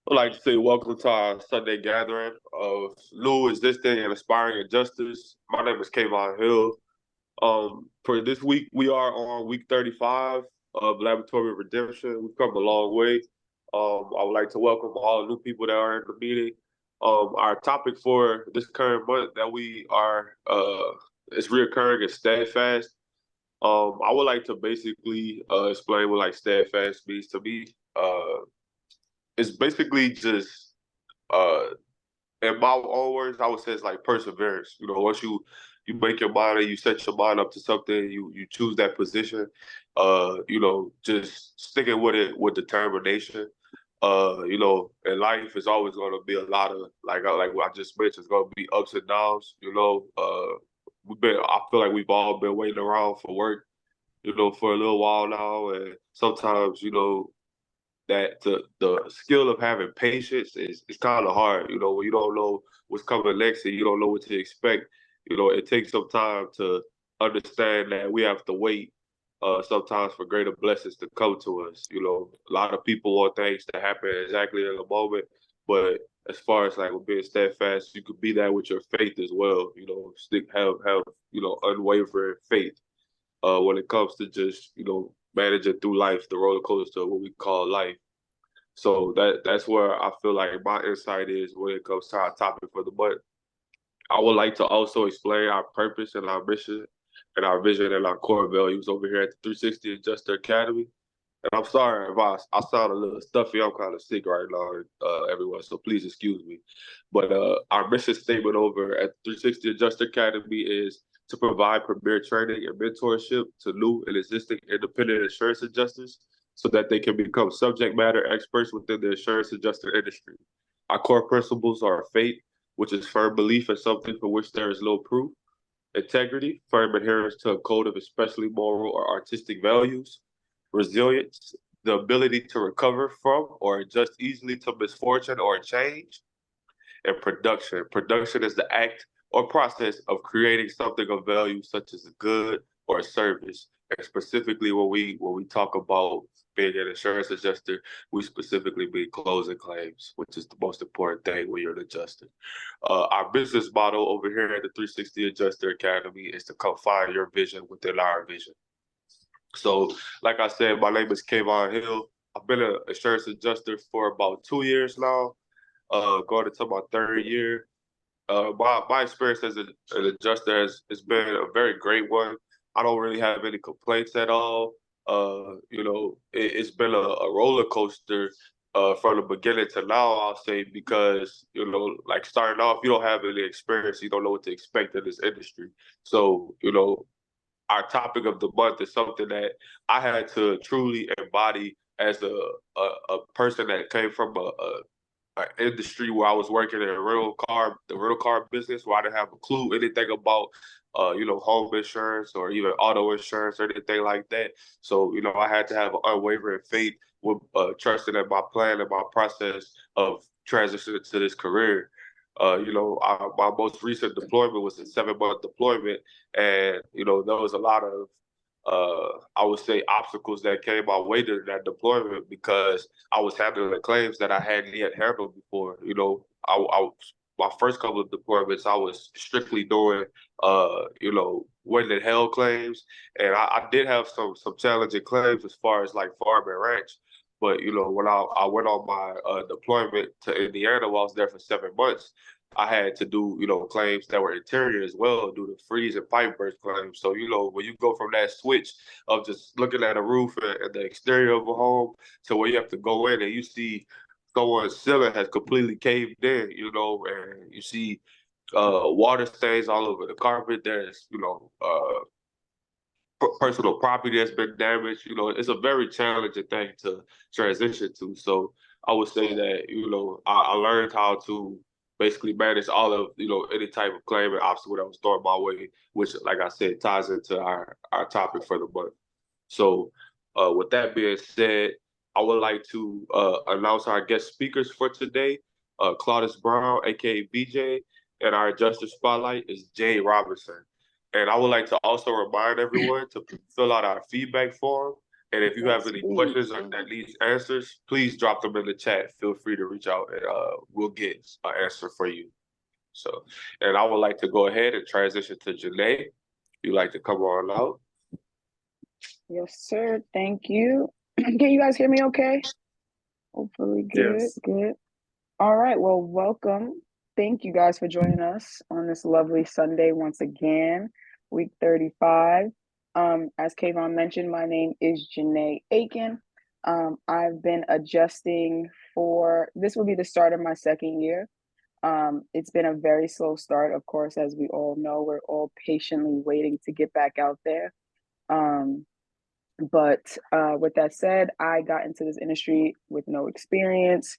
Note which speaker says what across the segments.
Speaker 1: I'd like to say welcome to our Sunday gathering of new, existing, and aspiring adjusters. My name is Kayvon Hill. For this week, we are on week 35 of Laboratory Redemption. We've come a long way. I would like to welcome all the new people that are in the meeting. Our topic for this current month that we are is reoccurring is Steadfast. I would like to basically explain what like Steadfast means to me. It's basically just uh in my own words, I would say it's like perseverance. Once you make your mind and you set your mind up to something, you choose that position. Just sticking with it with determination. In life is always going to be a lot of like what I just mentioned. It's going to be ups and downs. I feel like we've all been waiting around for work. For a little while now, and sometimes that the skill of having patience is kind of hard. When you don't know what's coming next and you don't know what to expect. It takes some time to understand that we have to wait sometimes for greater blessings to come to us. A lot of people want things to happen exactly in a moment, but as far as like with being steadfast, you could be that with your faith as well. Stick have unwavering faith when it comes to just managing through life, the roller coaster of what we call life. So that's where I feel like my insight is when it comes to our topic for the month. I would like to also explain our purpose and our mission and our vision and our core values over here at the 360 Adjuster Academy. And I'm sorry if I sound a little stuffy. I'm kind of sick right now, everyone. So please excuse me. But our mission statement over at 360 Adjuster Academy is to provide premier training and mentorship to new and existing independent insurance adjusters so that they can become subject matter experts within the insurance adjuster industry. Our core principles are faith, which is firm belief in something for which there is no proof; integrity, firm adherence to a code of especially moral or artistic values; resilience, the ability to recover from or adjust easily to misfortune or change; and production. Production is the act or process of creating something of value, such as a good or a service. And specifically, when we talk about being an insurance adjuster, we specifically mean closing claims, which is the most important thing when you're an adjuster. Our business model over here at the 360 Adjuster Academy is to confine your vision within our vision. So, like I said, my name is Kayvon Hill. I've been an insurance adjuster for about 2 years now, going into my third year. My experience as an adjuster has been a very great one. I don't really have any complaints at all. It's been a roller coaster from the beginning to now, I'll say, because, like starting off, you don't have any experience. You don't know what to expect in this industry. So, our topic of the month is something that I had to truly embody as a person that came from an industry where I was working in the rental car business, where I didn't have a clue anything about, home insurance or even auto insurance or anything like that. So, I had to have an unwavering faith with trusting in my plan and my process of transitioning to this career. My most recent deployment was a 7-month deployment, and there was a lot of I would say obstacles that came my way during that deployment because I was handling claims that I hadn't yet handled before. My first couple of deployments, I was strictly doing, when in hell claims, and I did have some challenging claims as far as like farm and ranch. But when I went on my deployment to Indiana, while I was there for 7 months, I had to do, claims that were interior as well, do the freeze and pipe burst claims. So, when you go from that switch of just looking at a roof and the exterior of a home to where you have to go in and you see someone's ceiling has completely caved in, and you see water stains all over the carpet. There's, personal property that's been damaged. It's a very challenging thing to transition to. So I would say that, I learned how to basically manage all of, any type of claim and obstacle that was thrown my way, which, like I said, ties into our topic for the month. So with that being said, I would like to announce our guest speakers for today. Claudis Brown, aka BJ, and our adjuster spotlight is Jayde Robinson. And I would like to also remind everyone to fill out our feedback form And if you have any
Speaker 2: Sweet.
Speaker 1: questions that needs answers, please drop them in the chat. Feel free to reach out and we'll get an answer for you. So, and I would like to go ahead and transition to Jayde. You like to come on out?
Speaker 2: Yes, sir. Thank you. Can you guys hear me okay? Hopefully good,
Speaker 1: Yes.
Speaker 2: good. All right, well, welcome. Thank you guys for joining us on this lovely Sunday once again, week 35. As Kayvon mentioned, my name is Janae Aiken. I've been adjusting this will be the start of my second year. It's been a very slow start, of course, as we all know. We're all patiently waiting to get back out there. But with that said, I got into this industry with no experience.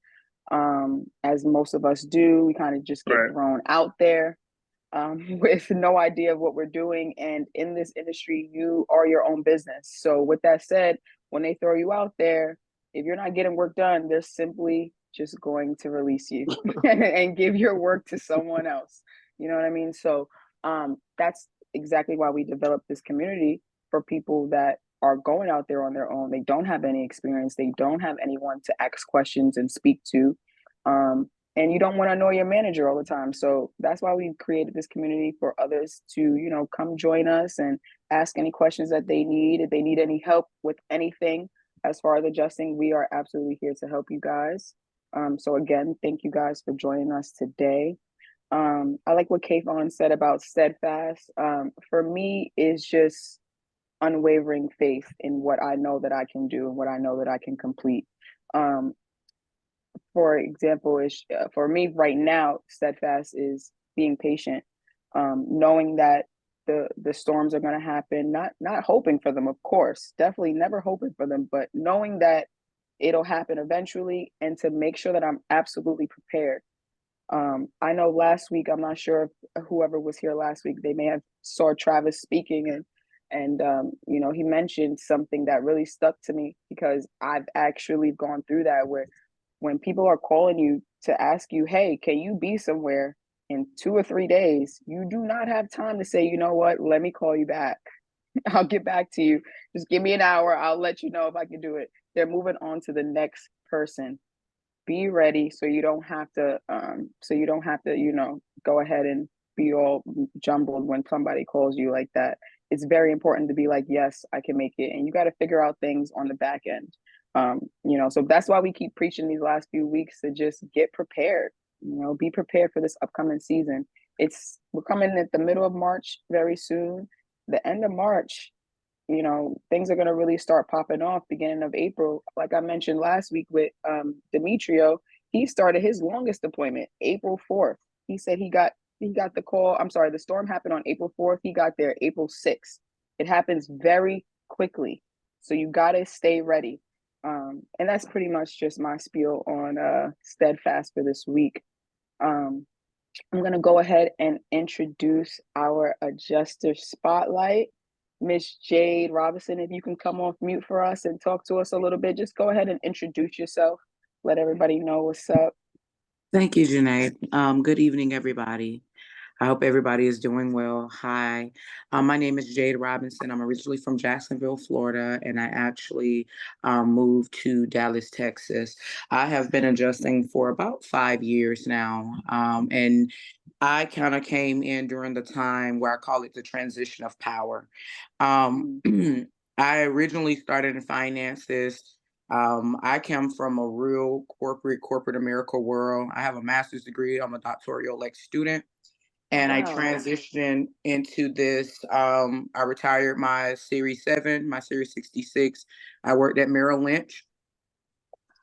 Speaker 2: As most of us do, we kind of just get thrown out there with no idea of what we're doing. And in this industry, you are your own business. So with that said, when they throw you out there, if you're not getting work done, they're simply just going to release you and give your work to someone else. You know what I mean? So that's exactly why we developed this community for people that are going out there on their own. They don't have any experience. They don't have anyone to ask questions and speak to. And you don't want to annoy your manager all the time. So that's why we created this community for others to, come join us and ask any questions that they need. If they need any help with anything as far as adjusting, we are absolutely here to help you guys. So again, thank you guys for joining us today. I like what Kayvon said about Steadfast. For me, is just unwavering faith in what I know that I can do and what I know that I can complete. For example, for me right now, Steadfast is being patient, knowing that the storms are going to happen. Not hoping for them, of course, definitely never hoping for them, but knowing that it'll happen eventually, and to make sure that I'm absolutely prepared. I know last week, I'm not sure if whoever was here last week, they may have saw Travis speaking, and he mentioned something that really stuck to me, because I've actually gone through that, where when people are calling you to ask you, hey, can you be somewhere in 2 or 3 days? You do not have time to say, you know what, let me call you back. I'll get back to you. Just give me an hour. I'll let you know if I can do it. They're moving on to the next person. Be ready, so you don't have to go ahead and be all jumbled when somebody calls you like that. It's very important to be like, yes, I can make it. And you got to figure out things on the back end. So that's why we keep preaching these last few weeks to just get prepared, be prepared for this upcoming season. We're coming at the middle of March very soon. The end of March, things are going to really start popping off beginning of April. Like I mentioned last week with Demetrio, he started his longest deployment April 4th. He said he got the call. I'm sorry, the storm happened on April 4th. He got there April 6th. It happens very quickly. So you got to stay ready. And that's pretty much just my spiel on Steadfast for this week. I'm going to go ahead and introduce our adjuster spotlight. Miss Jayde Robinson, if you can come off mute for us and talk to us a little bit, just go ahead and introduce yourself. Let everybody know what's up.
Speaker 3: Thank you, Janae. Good evening, everybody. I hope everybody is doing well. Hi, my name is Jayde Robinson. I'm originally from Jacksonville, Florida, and I actually moved to Dallas, Texas. I have been adjusting for about 5 years now, and I kind of came in during the time where I call it the transition of power. I originally started in finances. I come from a real corporate America world. I have a master's degree. I'm a doctoral student. And I transitioned into this. I retired my Series 7, my Series 66. I worked at Merrill Lynch.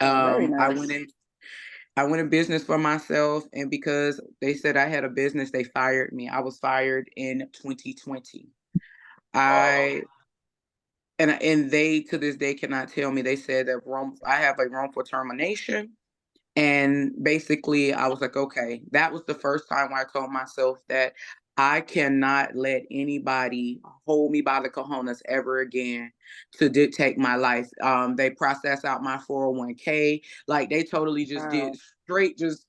Speaker 2: Very nice.
Speaker 3: I went in business for myself, and because they said I had a business, they fired me. I was fired in 2020. And they to this day cannot tell me. They said that I have a wrongful termination. And basically, I was like, okay, that was the first time where I told myself that I cannot let anybody hold me by the cojones ever again to dictate my life. They processed out my 401k. Like, they totally just did straight just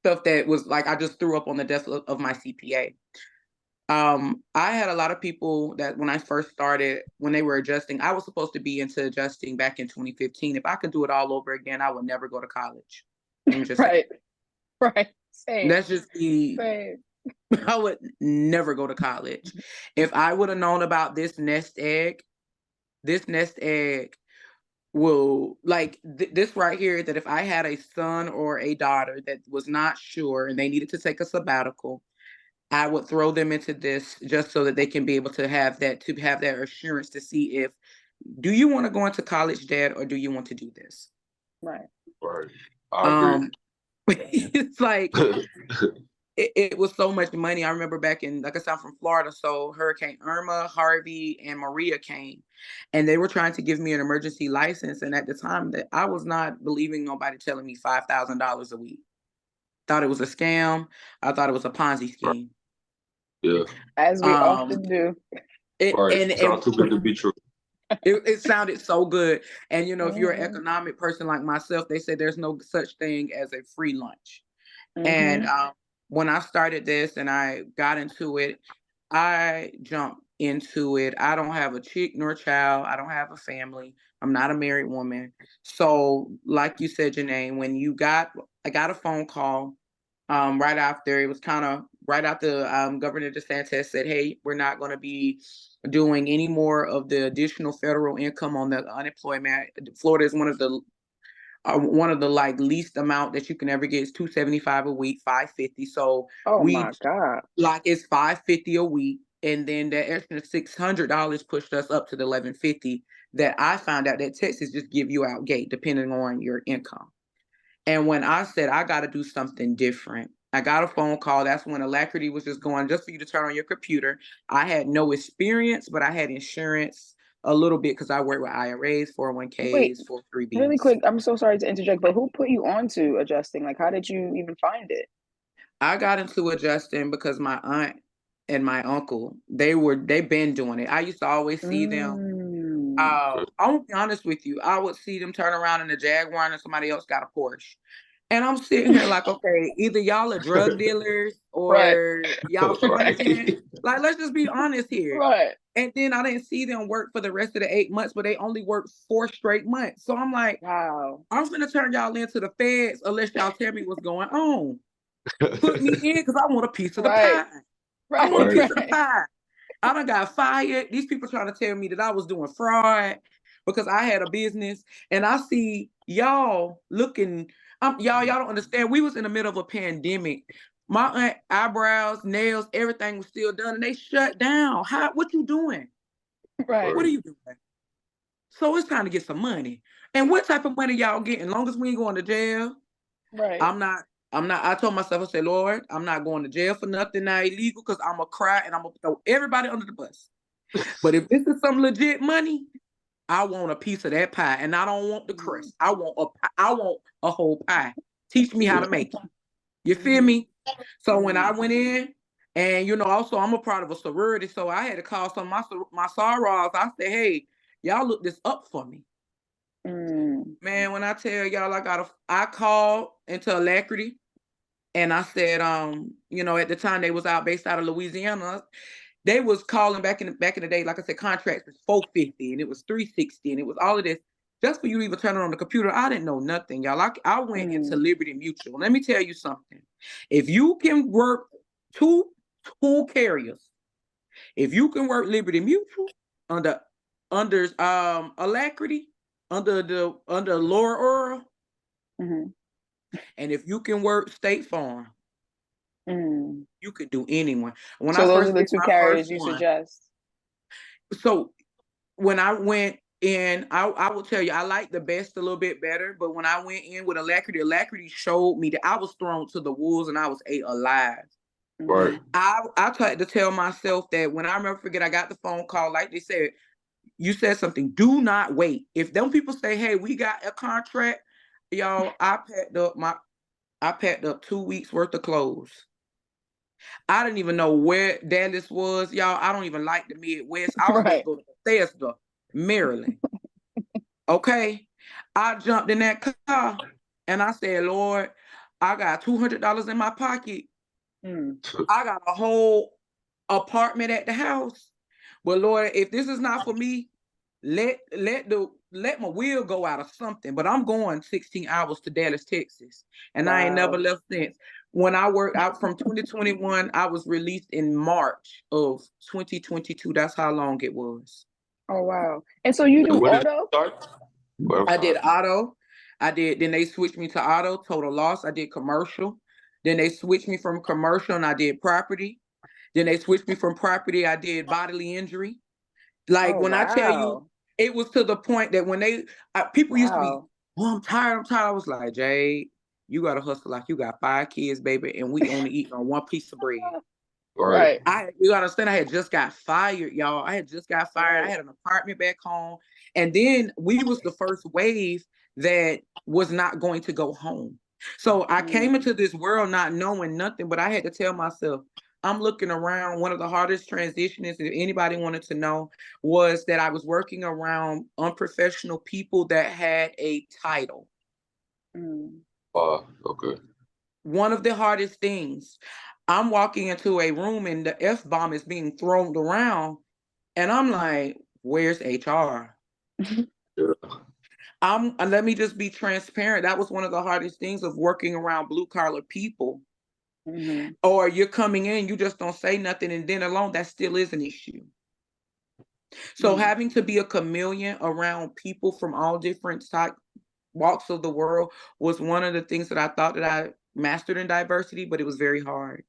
Speaker 3: stuff that was like, I just threw up on the desk of my CPA. I had a lot of people that when I first started, when they were adjusting, I was supposed to be into adjusting back in 2015. If I could do it all over again, I would never go to college. Let me just say.
Speaker 2: Right. Same.
Speaker 3: That's just the,
Speaker 2: Same.
Speaker 3: I would never go to college. If I would have known about this nest egg will, like this right here, that if I had a son or a daughter that was not sure and they needed to take a sabbatical, I would throw them into this just so that they can be able to have that assurance to see if, do you want to go into college, Dad, or do you want to do this?
Speaker 2: Right.
Speaker 1: Right. I agree.
Speaker 3: It's like it was so much money. I remember back in, like I said, I'm from Florida, so Hurricane Irma, Harvey, and Maria came, and they were trying to give me an emergency license. And at the time, that I was not believing nobody telling me $5,000 a week. Thought it was a scam. I thought it was a Ponzi scheme.
Speaker 1: Yeah.
Speaker 2: As we often do.
Speaker 1: It sounds too good to be true.
Speaker 3: It sounded so good. And, if you're an economic person like myself, they say there's no such thing as a free lunch. And when I started this and I got into it, I jumped into it. I don't have a chick nor a child. I don't have a family. I'm not a married woman. So like you said, Janae, I got a phone call right after. It was kind of right after Governor DeSantis said, hey, we're not going to be doing any more of the additional federal income on the unemployment. Florida is one of the like least amount that you can ever get is $275 a week, $550. So
Speaker 2: my God,
Speaker 3: like it's $550 a week, and then that extra $600 pushed us up to the $1,150 that I found out that Texas just give you out gate depending on your income. And when I said I got to do something different, I got a phone call. That's when Alacrity was just going, just for you to turn on your computer. I had no experience, but I had insurance a little bit because I work with IRAs, 401ks, 403bs.
Speaker 2: Really quick, I'm so sorry to interject, but who put you on to adjusting? Like, how did you even find it?
Speaker 3: I got into adjusting because my aunt and my uncle, they've been doing it. I used to always see them. I'll be honest with you. I would see them turn around in a Jaguar and somebody else got a Porsche. And I'm sitting here like, okay, either y'all are drug dealers or y'all fronting. Like, let's just be honest here.
Speaker 2: Right.
Speaker 3: And then I didn't see them work for the rest of the 8 months, but they only worked 4 straight months. So I'm like,
Speaker 2: wow,
Speaker 3: I'm gonna turn y'all into the feds unless y'all tell me what's going on. Put me in because I want a piece of the pie. I want a piece of the pie. I done got fired. These people trying to tell me that I was doing fraud because I had a business, and I see y'all looking. Y'all don't understand. We was in the middle of a pandemic. My aunt, eyebrows, nails, everything was still done, and they shut down. What you doing?
Speaker 2: Right.
Speaker 3: What are you doing? So it's time to get some money. And what type of money y'all getting? Long as we ain't going to jail.
Speaker 2: Right.
Speaker 3: I'm not. I told myself, I said, Lord, I'm not going to jail for nothing now illegal because I'm going to cry and I'm going to throw everybody under the bus. But if this is some legit money, I want a piece of that pie. And I don't want the crust. I want a whole pie. Teach me how to make it. You feel me? So when I went in, and, also I'm a part of a sorority, so I had to call some of my sorors. I said, hey, y'all look this up for me. Man, when I tell y'all, I called into Alacrity. And I said, at the time they was based out of Louisiana, they was calling back in the day, like I said, contracts was $450 and it was $360 and it was all of this just for you to even turn it on the computer. I didn't know nothing, y'all. I went into Liberty Mutual. Let me tell you something. If you can work two carriers, if you can work Liberty Mutual under Alacrity, under Laura Earl, and if you can work State Farm, you could do anyone.
Speaker 2: So those are the two carriers you suggest.
Speaker 3: So when I went in, I will tell you, I like the best a little bit better. But when I went in with Alacrity showed me that I was thrown to the wolves and I was ate alive.
Speaker 1: Right.
Speaker 3: I tried to tell myself that when I I got the phone call, like they said, you said something, do not wait. If them people say, hey, we got a contract, y'all, I packed up 2 weeks worth of clothes. I didn't even know where Dallas was, y'all. I don't even like the Midwest. I was supposed to go to Bethesda, Maryland. Okay? I jumped in that car and I said, Lord, I got $200 in my pocket. I got a whole apartment at the house. But Lord, if this is not for me, let my wheel go out of something. But I'm going 16 hours to Dallas, Texas, and I ain't never left since. When I worked out from 2021, I was released in March of 2022. That's how long it was.
Speaker 2: Oh wow! And so you do auto?
Speaker 3: I did auto. Then they switched me to auto, total loss. I did commercial. Then they switched me from commercial and I did property. Then they switched me from property. I did bodily injury. Like when I tell you, it was to the point that when people used to be, oh, I'm tired. I was like, Jayde, you got to hustle like you got 5 kids, baby, and we only eat on one piece of bread.
Speaker 2: Right.
Speaker 3: You gotta understand, I had just got fired, y'all. I had just got fired. Right. I had an apartment back home. And then we was the first wave that was not going to go home. So I came into this world not knowing nothing, but I had to tell myself, I'm looking around. One of the hardest transitions, if anybody wanted to know, was that I was working around unprofessional people that had a title.
Speaker 1: Okay.
Speaker 3: One of the hardest things, I'm walking into a room and the F-bomb is being thrown around, and I'm like, where's HR? Let me just be transparent. That was one of the hardest things of working around blue collar people. Or you're coming in, you just don't say nothing, and then alone, that still is an issue. So having to be a chameleon around people from all different walks of the world was one of the things that I thought that I mastered in diversity, but it was very hard.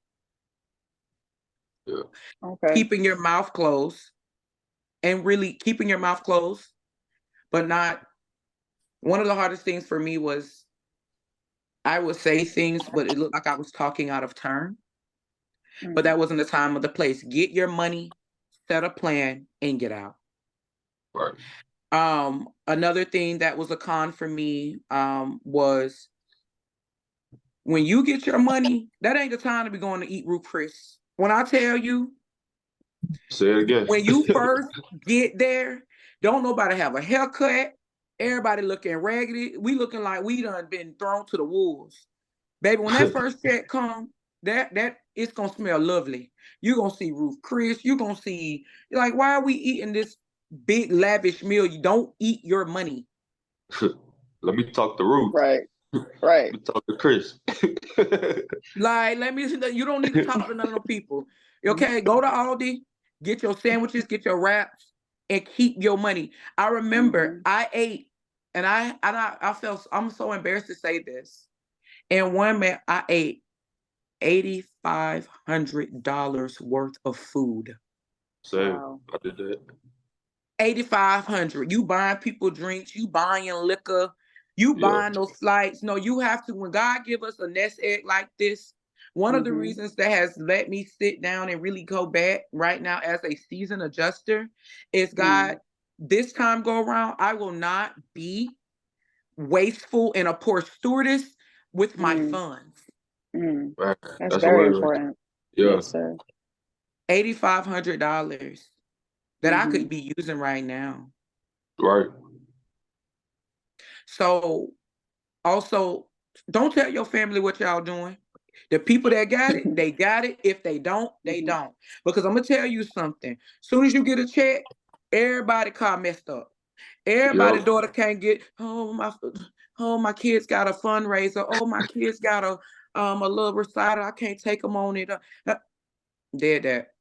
Speaker 1: Yeah.
Speaker 2: Okay.
Speaker 3: Keeping your mouth closed, and really keeping your mouth closed, but not. One of the hardest things for me was I would say things, but it looked like I was talking out of turn. But that wasn't the time or the place. Get your money, set a plan, and get out.
Speaker 1: Right.
Speaker 3: Another thing that was a con for me was when you get your money, that ain't the time to be going to eat Ruth Chris. When I tell you,
Speaker 1: say it again.
Speaker 3: When you first get there, don't nobody have a haircut. Everybody looking raggedy. We looking like we done been thrown to the wolves. Baby, when that first check come, that it's gonna smell lovely. You're gonna see Ruth Chris. You're gonna see, like, why are we eating this big lavish meal? You don't eat your money.
Speaker 1: Let me talk to Ruth.
Speaker 2: Right.
Speaker 1: Let me talk to Chris.
Speaker 3: Like, you don't need to talk to none of them people. Okay, go to Aldi, get your sandwiches, get your wraps, and keep your money. I remember I ate, and I felt, I'm so embarrassed to say this. And one man, I ate $8,500 worth of food.
Speaker 1: Same. Wow. I did that.
Speaker 3: 8,500. You buying people drinks, you buying liquor, you buying those flights. No, you have to, when God give us a nest egg like this, one of the reasons that has let me sit down and really go back right now as a seasoned adjuster is, God, this time go around, I will not be wasteful and a poor stewardess with my funds.
Speaker 2: That's very important.
Speaker 1: Yeah.
Speaker 2: Yes, sir.
Speaker 3: $8,500 that I could be using right now.
Speaker 1: Right.
Speaker 3: So also, don't tell your family what y'all doing. The people that got it, they got it. If they don't, they don't. Because I'm going to tell you something. Soon as you get a check, everybody car messed up. Everybody's daughter can't get, my kids got a fundraiser. Oh, my kids got a little recital. I can't take them on it. Dead that.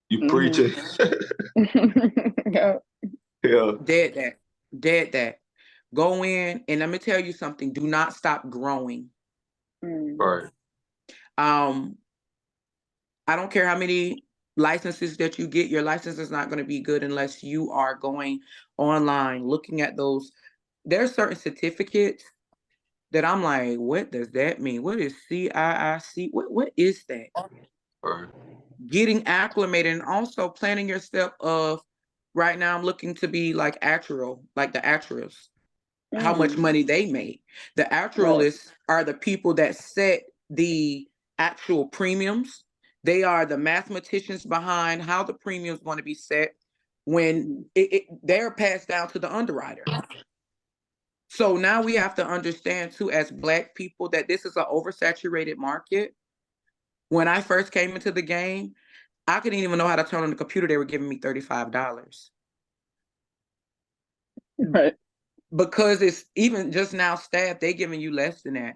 Speaker 1: You preaching.
Speaker 2: Yeah.
Speaker 3: Dead that. Go in, and let me tell you something. Do not stop growing.
Speaker 1: Right.
Speaker 3: I don't care how many licenses that you get. Your license is not going to be good unless you are going online, looking at those. There's certain certificates that I'm like, what does that mean? What is CIIC? What is that?
Speaker 1: Right.
Speaker 3: Getting acclimated, and also planning your step of, right now I'm looking to be like actuarial, like the actuaries, how much money they make. The actuarialists are the people that set the actual premiums. They are the mathematicians behind how the premiums want to be set when they're passed down to the underwriter. So now we have to understand too, as Black people, that this is an oversaturated market. When I first came into the game, I couldn't even know how to turn on the computer. They were giving me $35.
Speaker 2: Right.
Speaker 3: Because it's even just now staff, they giving you less than that.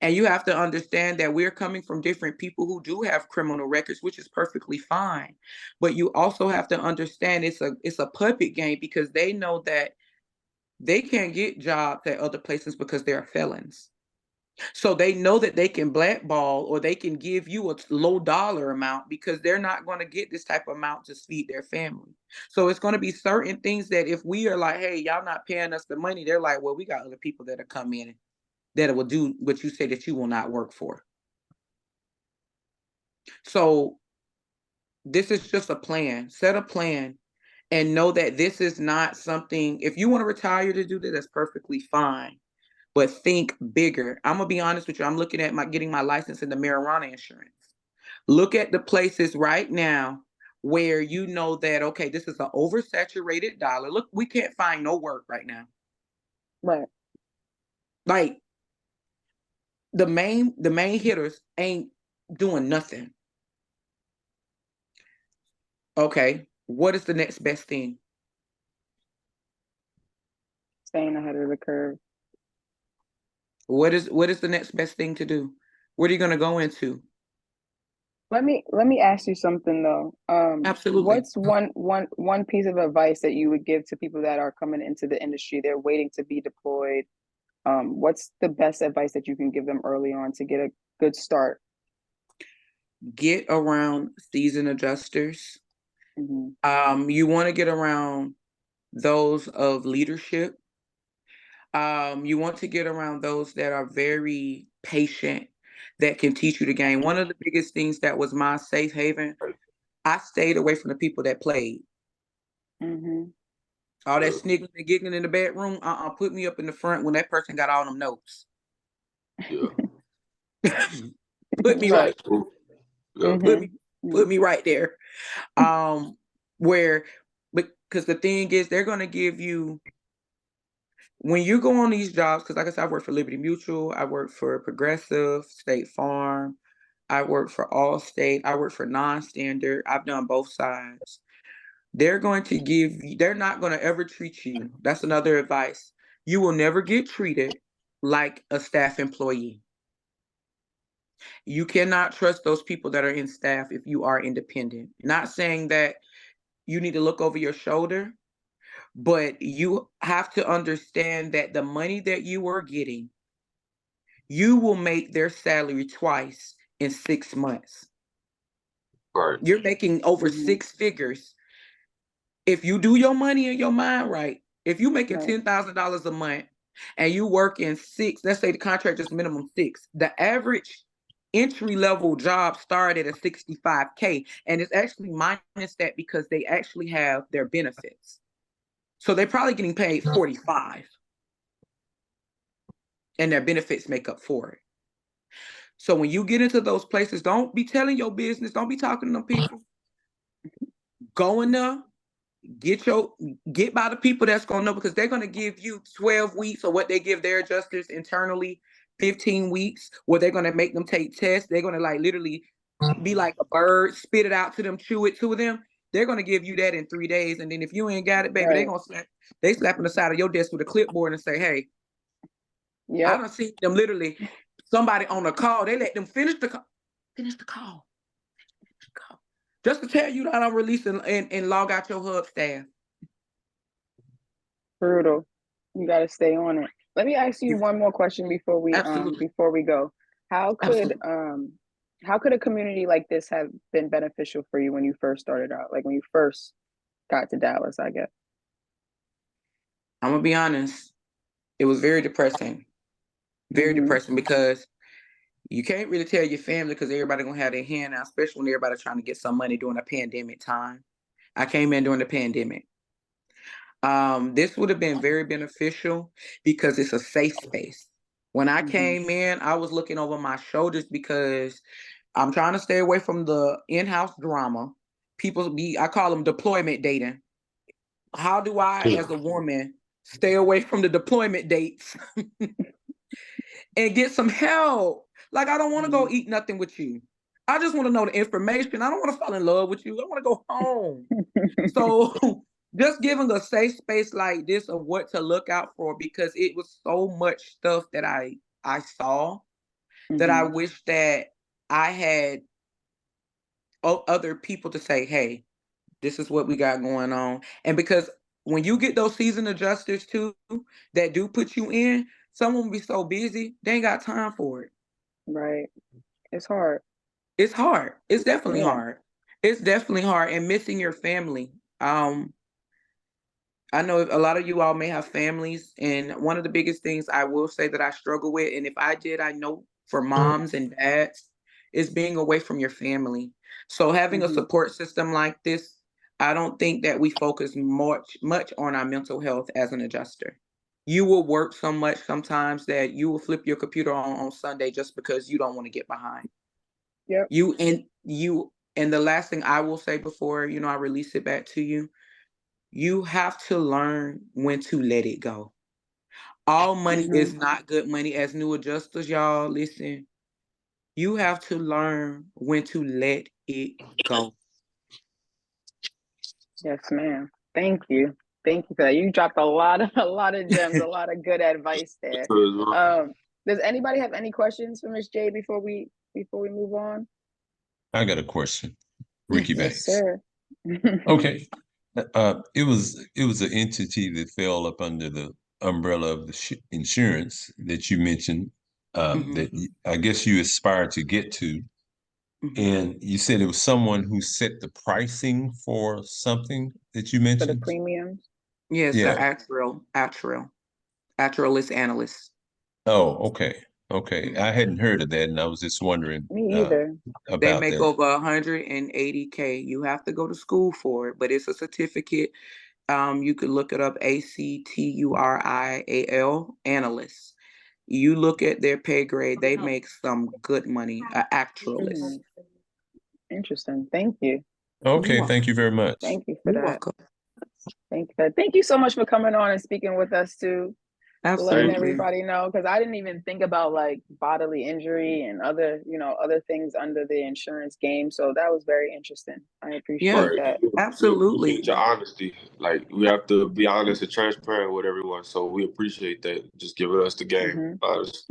Speaker 3: And you have to understand that we're coming from different people who do have criminal records, which is perfectly fine. But you also have to understand it's a puppet game, because they know that they can't get jobs at other places because they're felons. So they know that they can blackball, or they can give you a low dollar amount, because they're not going to get this type of amount to feed their family. So it's going to be certain things that if we are like, hey, y'all not paying us the money, they're like, well, we got other people that are come in that will do what you say that you will not work for. So this is just a plan. Set a plan and know that this is not something, if you want to retire to do that, that's perfectly fine. But think bigger. I'm gonna be honest with you. I'm looking at getting my license in the marijuana insurance. Look at the places right now where you know that, okay, this is an oversaturated dollar. Look, we can't find no work right now.
Speaker 2: Right.
Speaker 3: Like the main hitters ain't doing nothing. Okay, what is the next best thing?
Speaker 2: Staying ahead of the curve.
Speaker 3: What is the next best thing to do? What are you going to go into?
Speaker 2: Let me ask you something though.
Speaker 3: Absolutely.
Speaker 2: What's one piece of advice that you would give to people that are coming into the industry? They're waiting to be deployed. What's the best advice that you can give them early on to get a good start?
Speaker 3: Get around seasoned adjusters.
Speaker 2: Mm-hmm.
Speaker 3: You want to get around those of leadership. You want to get around those that are very patient, that can teach you the game. One of the biggest things that was my safe haven, I stayed away from the people that played.
Speaker 2: Mm-hmm.
Speaker 3: All that sniggling and giggling in the bedroom, put me up in the front when that person got all them notes.
Speaker 1: Yeah.
Speaker 3: Put me right.
Speaker 1: Yeah.
Speaker 3: Put me right there. Where, because the thing is, they're gonna give you, when you go on these jobs, because like I said, I work for Liberty Mutual, I work for Progressive, State Farm, I work for Allstate, I work for Non-Standard. I've done both sides. They're going to give you, they're not going to ever treat you. That's another advice. You will never get treated like a staff employee. You cannot trust those people that are in staff if you are independent. Not saying that you need to look over your shoulder, but you have to understand that the money that you are getting, you will make their salary twice in 6 months.
Speaker 1: Right.
Speaker 3: You're making over 6 figures. If you do your money and your mind right, if you're making $10,000 a month and you work in 6, let's say the contract is minimum 6, the average entry level job started at $65K, and it's actually minus that because they actually have their benefits. So they're probably getting paid $45, and their benefits make up for it. So when you get into those places, don't be telling your business, don't be talking to them people. Go in there, get by the people that's gonna know, because they're gonna give you 12 weeks, or what they give their adjusters internally, 15 weeks, where they're gonna make them take tests. They're gonna like literally be like a bird, spit it out to them, chew it to them. They're gonna give you that in 3 days, and then if you ain't got it, baby, they're gonna slap on the side of your desk with a clipboard and say, hey, I don't see them literally. Somebody on the call, they let them finish the call. Just to tell you that I'm releasing and log out your hub staff.
Speaker 2: Brutal. You got to stay on it. Let me ask you one more question before we go. How could a community like this have been beneficial for you when you first started out? Like when you first got to Dallas, I guess.
Speaker 3: I'm gonna be honest. It was very depressing. Very depressing, because you can't really tell your family, because everybody gonna have their hand out, especially when everybody's trying to get some money during a pandemic time. I came in during the pandemic. This would have been very beneficial because it's a safe space. When I came in, I was looking over my shoulders because I'm trying to stay away from the in-house drama. I call them deployment dating. How do I, as a woman, stay away from the deployment dates and get some help? Like, I don't want to go eat nothing with you. I just want to know the information. I don't want to fall in love with you. I want to go home. So just giving a safe space like this of what to look out for, because it was so much stuff that I saw that I wish that I had other people to say, hey, this is what we got going on. And because when you get those seasoned adjusters too that do put you in, someone will be so busy, they ain't got time for it.
Speaker 2: Right. It's hard.
Speaker 3: It's hard. It's definitely
Speaker 2: Yeah.
Speaker 3: hard. It's definitely hard. And missing your family. I know a lot of you all may have families, and one of the biggest things I will say that I struggle with, and if I did, I know for moms and dads, is being away from your family. So having a support system like this, I don't think that we focus much on our mental health as an adjuster. You will work so much sometimes that you will flip your computer on Sunday just because you don't want to get behind.
Speaker 2: Yep.
Speaker 3: And the last thing I will say before, I release it back to you, you have to learn when to let it go. All money is not good money. As new adjusters, y'all, listen, you have to learn when to let it go.
Speaker 2: Yes, ma'am. Thank you. Thank you for that. You dropped a lot of gems, a lot of good advice there. Does anybody have any questions for Miss Jayde before we move on?
Speaker 4: I got a question. Ricky Banks.
Speaker 2: Yes, sir.
Speaker 4: Okay. It was an entity that fell up under the umbrella of the insurance that you mentioned, that I guess you aspired to get to. And you said it was someone who set the pricing for something that you
Speaker 2: For
Speaker 4: mentioned?
Speaker 2: the premiums?
Speaker 3: Yes, yeah. Actualist analyst.
Speaker 4: Oh, okay. Okay. I hadn't heard of that, and I was just wondering.
Speaker 2: Me either.
Speaker 4: About
Speaker 3: they make
Speaker 4: that.
Speaker 3: over 180K. You have to go to school for it, but it's a certificate. You could look it up, ACTURIAL analyst. You look at their pay grade, they make some good money, actualist.
Speaker 2: Interesting. Thank you.
Speaker 4: Okay, thank you very much.
Speaker 2: Thank you for
Speaker 3: You're
Speaker 2: that.
Speaker 3: welcome.
Speaker 2: Thank you. Thank you so much for coming on and speaking with us too.
Speaker 3: Absolutely.
Speaker 2: Letting everybody know, because I didn't even think about like bodily injury and other things under the insurance game. So that was very interesting. I appreciate that.
Speaker 3: Absolutely.
Speaker 1: We appreciate your honesty. Like, we have to be honest and transparent with everyone. So we appreciate that. Just giving us the game.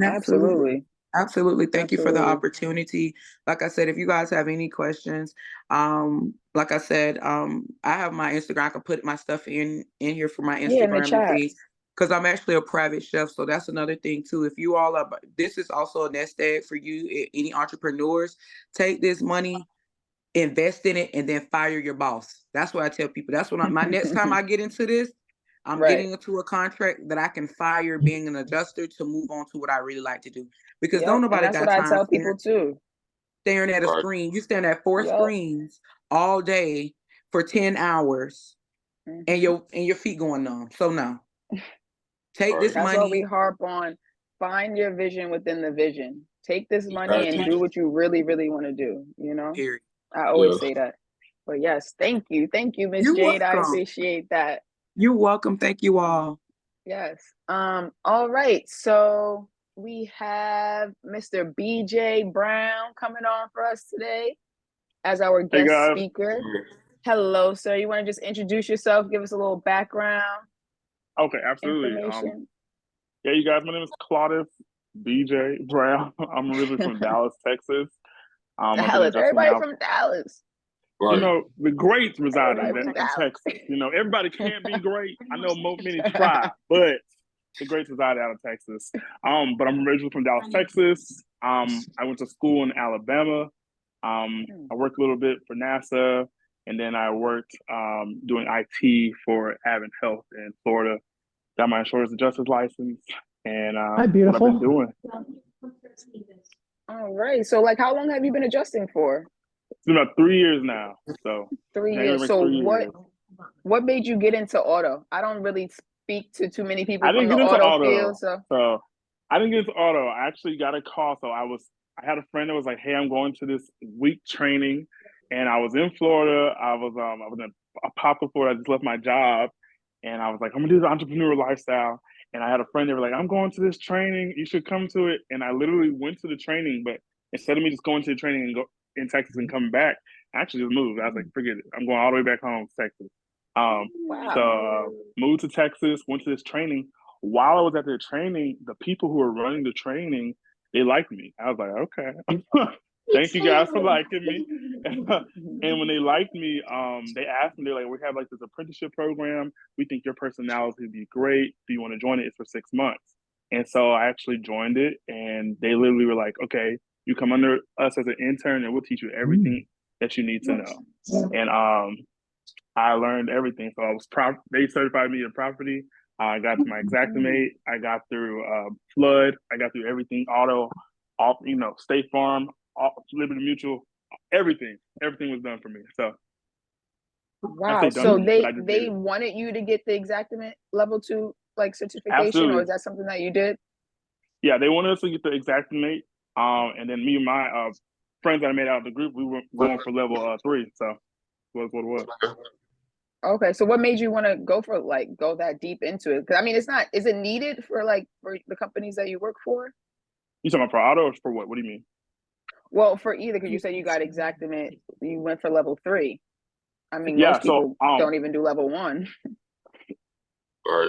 Speaker 2: Absolutely.
Speaker 3: Absolutely. Thank you for the opportunity. Like I said, if you guys have any questions, like I said, I have my Instagram. I can put my stuff in here for my Instagram and things, because I'm actually a private chef. So that's another thing too. If you all are, this is also a nest egg for you, any entrepreneurs. Take this money, invest in it, and then fire your boss. That's what I tell people. That's what my next time I get into this, I'm getting into a contract that I can fire being an adjuster to move on to what I really like to do. Because don't nobody got time.
Speaker 2: That's what I tell people too.
Speaker 3: Staring at a screen. You stand at 4 screens all day for 10 hours and your feet going numb. So no. Take this money.
Speaker 2: That's what we harp on. Find your vision within the vision. Take this money and do what you really, really want to do,
Speaker 3: Period.
Speaker 2: I always say that. But yes, thank you. Thank you, Miss Jayde. I appreciate that.
Speaker 3: You're welcome. Thank you all.
Speaker 2: Yes. All right. So we have Mr. BJ Brown coming on for us today as our guest speaker. Hello, sir. You want to just introduce yourself, give us a little background?
Speaker 5: Okay, absolutely. Yeah, you guys, my name is Claudis BJ Brown. I'm originally from Dallas, Texas.
Speaker 2: Dallas, everybody from Dallas.
Speaker 5: The greats reside in Texas. Everybody can't be great. I know many try, but the greats reside out of Texas. But I'm originally from Dallas, Texas. I went to school in Alabama. I worked a little bit for NASA, and then I worked doing IT for Advent Health in Florida. Got my insurance adjuster's license, and
Speaker 6: Hi, beautiful.
Speaker 5: What I've been doing.
Speaker 2: All right. So, how long have you been adjusting for?
Speaker 5: It's been about 3 years now. So
Speaker 2: 3 years. So what made you get into auto? I don't really speak to too many people from the auto field.
Speaker 5: So I didn't get into auto. I actually got a call. So I had a friend that was like, "Hey, I'm going to this week training," and I was in Florida. I was in a pop up Florida. I just left my job, and I was like, "I'm gonna do the entrepreneurial lifestyle." And I had a friend that was like, "I'm going to this training. You should come to it." And I literally went to the training, but instead of me just going to the training and in Texas and coming back, I actually just moved. I was like, forget it. I'm going all the way back home to Texas. So moved to Texas, went to this training. While I was at the training, the people who were running the training, they liked me. I was like, okay. Thank you guys for liking me. And when they liked me, they asked me, they're like, we have like this apprenticeship program. We think your personality would be great. Do you want to join it? It's for 6 months. And so I actually joined it, and they literally were like, okay, you come under us as an intern and we'll teach you everything that you need to know. And I learned everything. So I was they certified me in property. I got to my Xactimate. I got through flood. I got through everything, auto, State Farm, Liberty Mutual, everything. Everything was done for me. So
Speaker 2: wow. So they wanted you to get the Xactimate Level 2 like certification, Absolutely. Or is that something that you did?
Speaker 5: Yeah, they wanted us to get the Xactimate. And then me and my friends that I made out of the group, we were going for level 3. So was what it was.
Speaker 2: Okay, so what made you want to go that deep into it? Because I mean, is it needed for the companies that you work for?
Speaker 5: You talking about for auto or for what? What do you mean?
Speaker 2: Well, for either, because you said you got Xactimate, you went for level 3. I mean, most people don't even do level 1.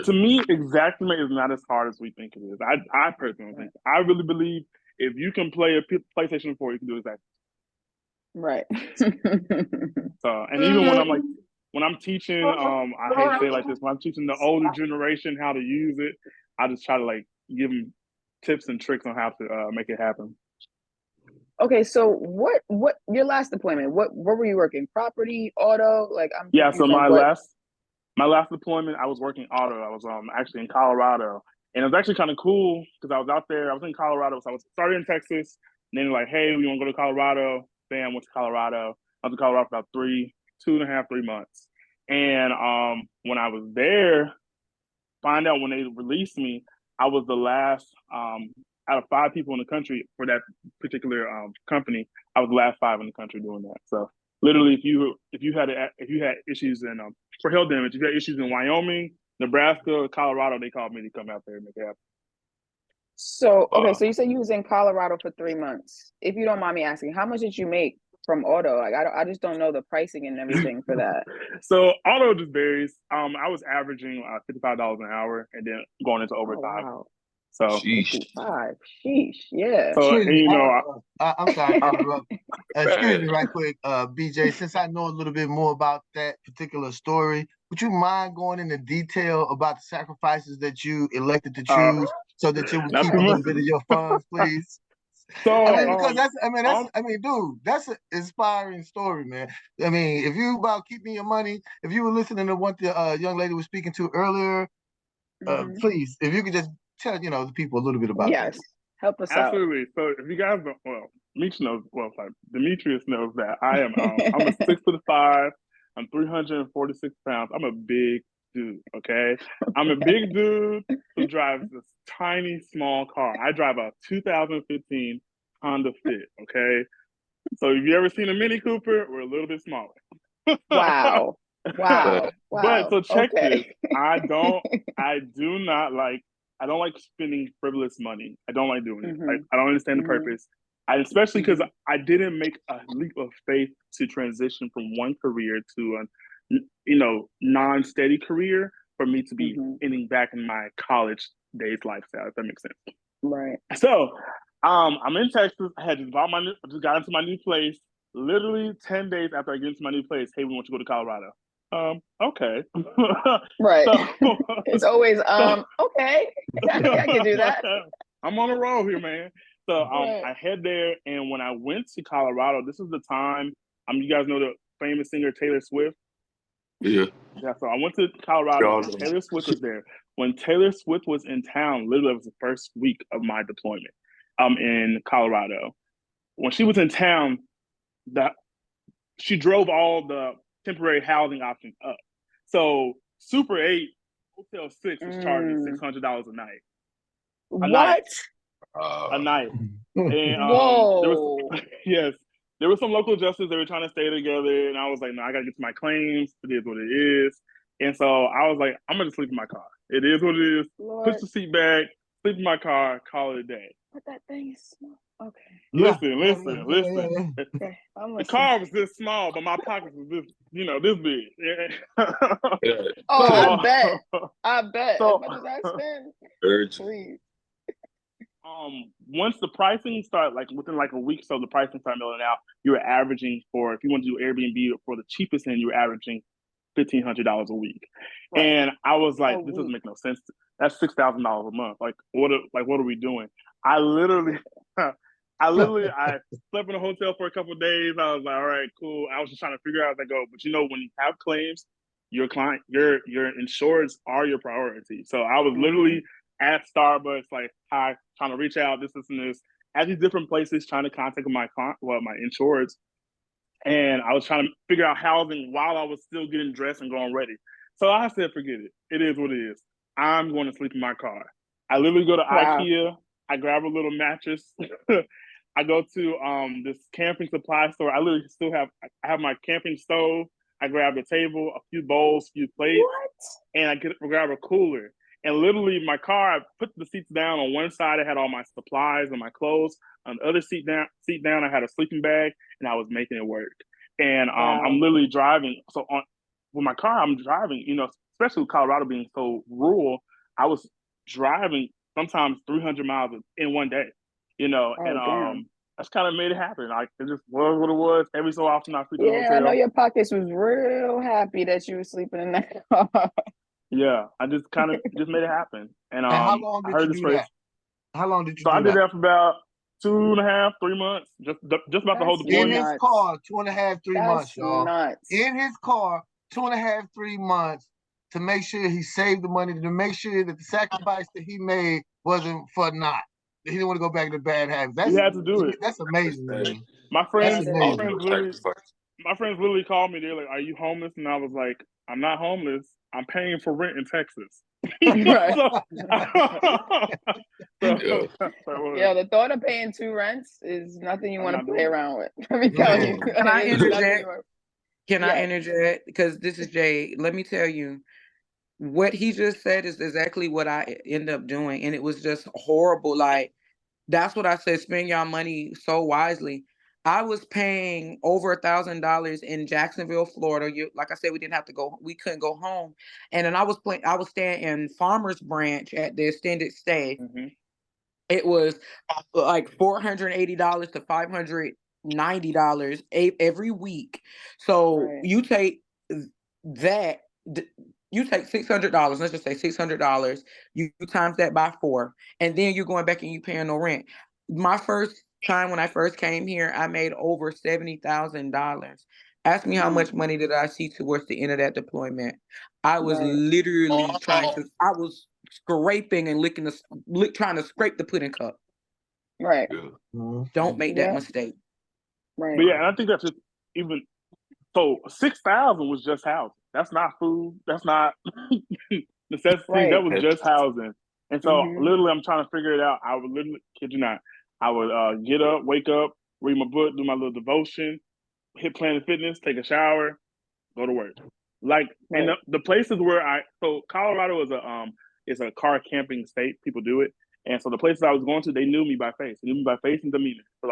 Speaker 5: To me, Xactimate is not as hard as we think it is. I personally think. I really believe if you can play a PlayStation 4, you can do Xactimate.
Speaker 2: Right.
Speaker 5: So, and even when I'm teaching, I hate to say it like this, when I'm teaching the older generation how to use it, I just try to give them tips and tricks on how to make it happen.
Speaker 2: Okay, so what your last deployment? What were you working? Property, auto?
Speaker 5: So my last deployment, I was working auto. I was actually in Colorado, and it was actually kind of cool because I was out there. I was in Colorado, so I was started in Texas, and then like, hey, we want to go to Colorado. Bam, went to Colorado. I was in Colorado for about 3 months, and when I was there, find out when they released me, I was the last out of 5 people in the country for that particular company. I was the last 5 in the country doing that. So literally, if you had issues in for hail damage, if you had issues in Wyoming, Nebraska, Colorado, they called me to come out there and make it happen.
Speaker 2: So okay, so you said you was in Colorado for 3 months. If you don't mind me asking, how much did you make from auto? I just don't know the pricing and everything for that.
Speaker 5: So auto just varies. I was averaging $55 an hour, and then going into overtime.
Speaker 2: Oh, wow.
Speaker 5: So
Speaker 2: 55. Sheesh, yeah.
Speaker 5: So
Speaker 6: I'm sorry to interrupt. Excuse me right quick, BJ, since I know a little bit more about that particular story, would you mind going into detail about the sacrifices that you elected to choose so that you would keep a little bit of your funds, please?
Speaker 5: So
Speaker 6: because dude, that's an inspiring story, man. I mean, if you about keeping your money, if you were listening to what the young lady was speaking to earlier, please, if you could just tell the people a little bit about that.
Speaker 2: Help us
Speaker 5: Absolutely. So if you guys don't, Demetrius knows that I'm a 6'5". I'm 346 pounds. I'm a big dude. Okay, I'm a big dude who drives this tiny small car. I drive a 2015 Honda Fit. Okay, so if you ever seen a Mini Cooper, we're a little bit smaller.
Speaker 2: Wow.
Speaker 5: But so check this. I don't like spending frivolous money. I don't like doing it. I don't understand the purpose. Especially because I didn't make a leap of faith to transition from one career to a non-steady career for me to be ending back in my college days lifestyle, if that makes sense.
Speaker 2: Right.
Speaker 5: So I'm in Texas. I had just got into my new place. Literally 10 days after I get into my new place, hey, we want you to go to Colorado. Okay.
Speaker 2: Right. It's always okay. I can do that.
Speaker 5: I'm on a roll here, man. So I head there, and when I went to Colorado, this is the time. You guys know the famous singer Taylor Swift?
Speaker 1: Yeah.
Speaker 5: Yeah. So I went to Colorado. Taylor Swift was there. When Taylor Swift was in town, literally it was the first week of my deployment. In Colorado. When she was in town, she drove all the temporary housing options up. So Super 8, Hotel 6 was charging $600 a night.
Speaker 2: What?
Speaker 5: A night. And
Speaker 2: whoa.
Speaker 5: There were some local justices that were trying to stay together, and I was like, no, I gotta get to my claims. It is what it is. And so I was like, I'm gonna sleep in my car. It is what it is.
Speaker 2: Lord.
Speaker 5: Push the seat back, sleep in my car, call it a day.
Speaker 2: But that thing is small. Okay.
Speaker 5: Listen.
Speaker 2: Okay,
Speaker 5: The car was this small, but my pockets was this, this big.
Speaker 1: Yeah.
Speaker 2: Oh,
Speaker 5: So,
Speaker 2: I bet.
Speaker 5: So,
Speaker 2: as much as I spend, please.
Speaker 5: Once the pricing started, like within like a week, so the pricing started melting out. You were averaging for, if you want to do Airbnb for the cheapest end, you were averaging $1,500 a week. Right. And I was like, this doesn't make no sense. That's $6,000 a month. Like, what are we doing? I slept in a hotel for a couple of days. I was like, all right, cool. I was just trying to figure out as I go. But when you have claims, your insureds are your priority. So I was literally at Starbucks, like, hi, trying to reach out, this, and this, at these different places, trying to contact my insureds. And I was trying to figure out housing while I was still getting dressed and going ready. So I said, forget it. It is what it is. I'm going to sleep in my car. I literally go to IKEA. I grab a little mattress. I go to this camping supply store. I literally I have my camping stove. I grab a table, a few bowls, a few plates, and I grab a cooler. And literally, my car, I put the seats down. On one side, I had all my supplies and my clothes. On the other seat down, I had a sleeping bag, and I was making it work. And I'm literally driving. So with my car, I'm driving. Especially with Colorado being so rural, I was driving sometimes 300 miles in one day. That's kind of made it happen. Like, it just was what it was. Every so often, I sleep in a hotel.
Speaker 2: Yeah, I know your pockets was real happy that you were sleeping in that car.
Speaker 5: Yeah, I just kind of just made it happen. And
Speaker 6: how long did you do that? How long did you do that?
Speaker 5: So I did that for about 2.5, 3 months, just about the whole deployment.
Speaker 6: In his car, 2.5, 3 months, y'all.
Speaker 2: Nuts.
Speaker 6: In his car, 2.5, 3 months, to make sure he saved the money, to make sure that the sacrifice that he made wasn't for naught. He didn't want to go back to bad habits.
Speaker 5: He had to do it.
Speaker 6: That's amazing, man.
Speaker 5: My friends literally called me. They're like, "Are you homeless?" And I was like, "I'm not homeless. I'm paying for rent in Texas."
Speaker 2: The thought of paying 2 rents is nothing you want to play around with. Let me tell you.
Speaker 3: Can I interject? I interject? Because this is Jay. Let me tell you, what he just said is exactly what I end up doing. And it was just horrible. Like, that's what I said. Spend your money so wisely. I was paying over $1,000 in Jacksonville, Florida. Like I said, we couldn't go home. And then I was staying in Farmers Branch at the extended stay. Mm-hmm. It was like $480 to $590 every week. So you take that, you take $600, let's just say $600, you times that by 4, and then you're going back and you paying no rent. My first time when I first came here, I made over $70,000. Ask me how much money did I see towards the end of that deployment. I was literally I was scraping and trying to scrape the pudding cup.
Speaker 2: Right.
Speaker 3: Don't make that mistake.
Speaker 2: Right.
Speaker 5: But yeah, and I think that's just even so. 6,000 was just housing. That's not food. That's not necessity. Right. That was just housing. And so literally, I'm trying to figure it out. I would literally, kid you not, I would get up, wake up, read my book, do my little devotion, hit Planet Fitness, take a shower, go to work. Like, and the places where Colorado is a car camping state. People do it. And so the places I was going to, they knew me by face. They knew me by face and demeanor. So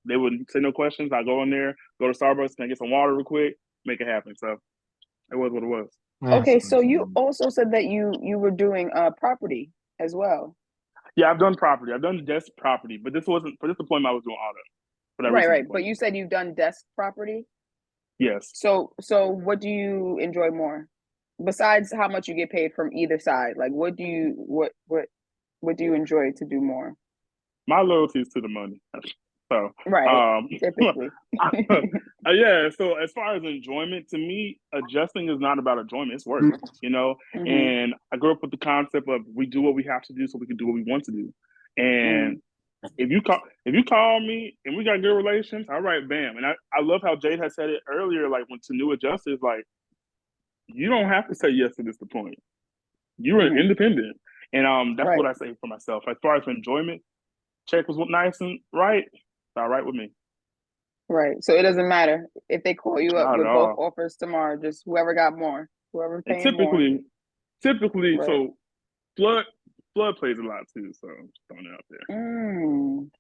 Speaker 5: they would say no questions. I go in there, go to Starbucks, can I get some water real quick, make it happen. So it was what it was.
Speaker 2: Okay, so you also said that you were doing property as well.
Speaker 5: Yeah, I've done property. I've done desk property, but this wasn't for this deployment. I was doing auto.
Speaker 2: Right. But you said you've done desk property.
Speaker 5: Yes.
Speaker 2: So what do you enjoy more, besides how much you get paid from either side? Like, what do you enjoy to do more?
Speaker 5: My loyalty is to the money. So
Speaker 2: typically.
Speaker 5: Yeah. So as far as enjoyment, to me, adjusting is not about enjoyment. It's work, And I grew up with the concept of we do what we have to do so we can do what we want to do. And if you call me and we got good relations, all right, bam. And I love how Jayde had said it earlier, like when to new adjusters, like, you don't have to say yes to this deployment. You're an independent. And that's what I say for myself. As far as enjoyment, check was nice and right. It's all right with me.
Speaker 2: Right. So it doesn't matter if they call you up with both offers tomorrow, just whoever got more, whoever paying more.
Speaker 5: Typically, so flood flood plays a lot too. So I'm just throwing it out there.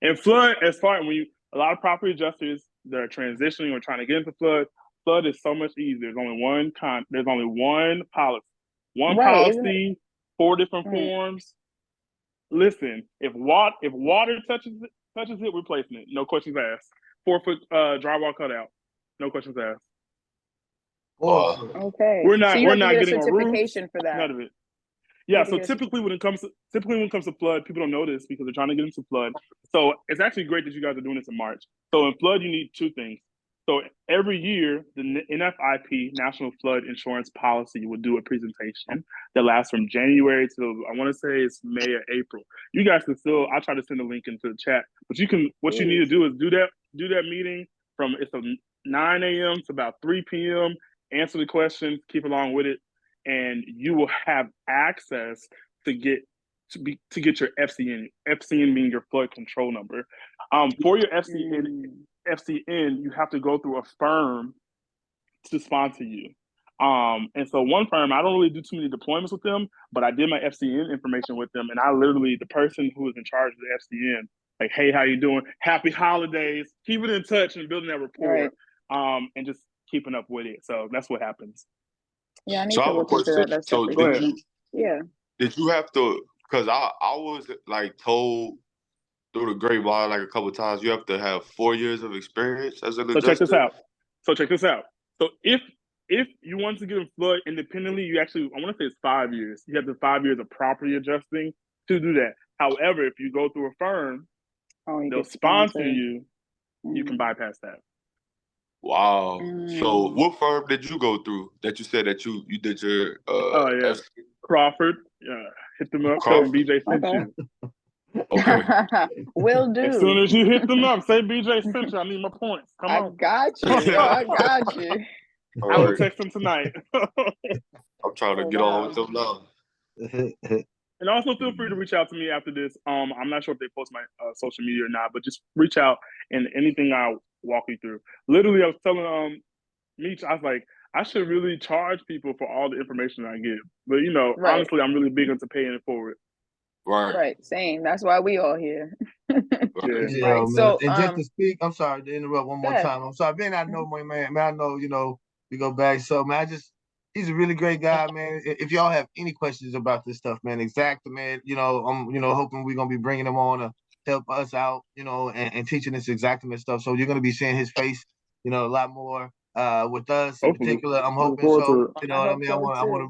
Speaker 5: And flood, as far as a lot of property adjusters that are transitioning or trying to get into flood is so much easier. There's only one policy. One policy, 4 different forms. Listen, if water touches it, we're placing it. No questions asked. 4-foot drywall cutout. No questions asked.
Speaker 2: Okay.
Speaker 5: We're not getting a
Speaker 2: certification for that.
Speaker 5: None of it. Yeah, so typically when it comes to flood, people don't know this because they're trying to get into flood. So it's actually great that you guys are doing this in March. So in flood, you need 2 things. So every year, the NFIP, National Flood Insurance Policy, will do a presentation that lasts from January to, I want to say it's May or April. You guys can still, I'll try to send a link into the chat, but what you need to do is do that meeting from, it's from 9 a.m. to about 3 p.m., answer the questions, keep along with it, and you will have access to get your FCN. FCN meaning your flood control number. For your FCN, you have to go through a firm to sponsor you. And so one firm, I don't really do too many deployments with them, but I did my FCN information with them, and I literally, the person who was in charge of the FCN, like, hey, how you doing? Happy holidays. Keeping in touch and building that rapport, and just keeping up with it. So that's what happens.
Speaker 2: Yeah, I need to look into that. That's
Speaker 1: so did you have to? Because I was like told through the grapevine like a couple of times, you have to have 4 years of experience as an adjuster.
Speaker 5: So check this out. So if you want to get in flood independently, you actually, I want to say it's 5 years. You have the 5 years of property adjusting to do that. However, if you go through a firm, they'll sponsor you. You can bypass that.
Speaker 1: Wow. So what firm did you go through that you said that you did your
Speaker 5: Crawford. Yeah. Hit them up. Tell them BJ sent you.
Speaker 1: Okay.
Speaker 2: Will do.
Speaker 5: As soon as you hit them up, say BJ sent you. I need my points. Come on.
Speaker 2: I got you. I got you.
Speaker 5: I will text them tonight.
Speaker 1: I'm trying to get on with them now.
Speaker 5: And also feel free to reach out to me after this. I'm not sure if they post my social media or not, but just reach out and anything I'll walk you through. Literally, I was telling Meech, I was like, I should really charge people for all the information I give. But honestly, I'm really big into paying it forward.
Speaker 1: Right.
Speaker 2: Same. That's why we all here.
Speaker 6: Right. So, and just to speak, I'm sorry to interrupt one more time. I'm sorry, I know my man. I know we go back. So, man, he's a really great guy, man. If y'all have any questions about this stuff, man, Xactimate, I'm hoping we're gonna be bringing him on to help us out, and teaching this Xactimate stuff. So you're gonna be seeing his face, a lot more with us in particular. I'm hoping so. You know what I mean?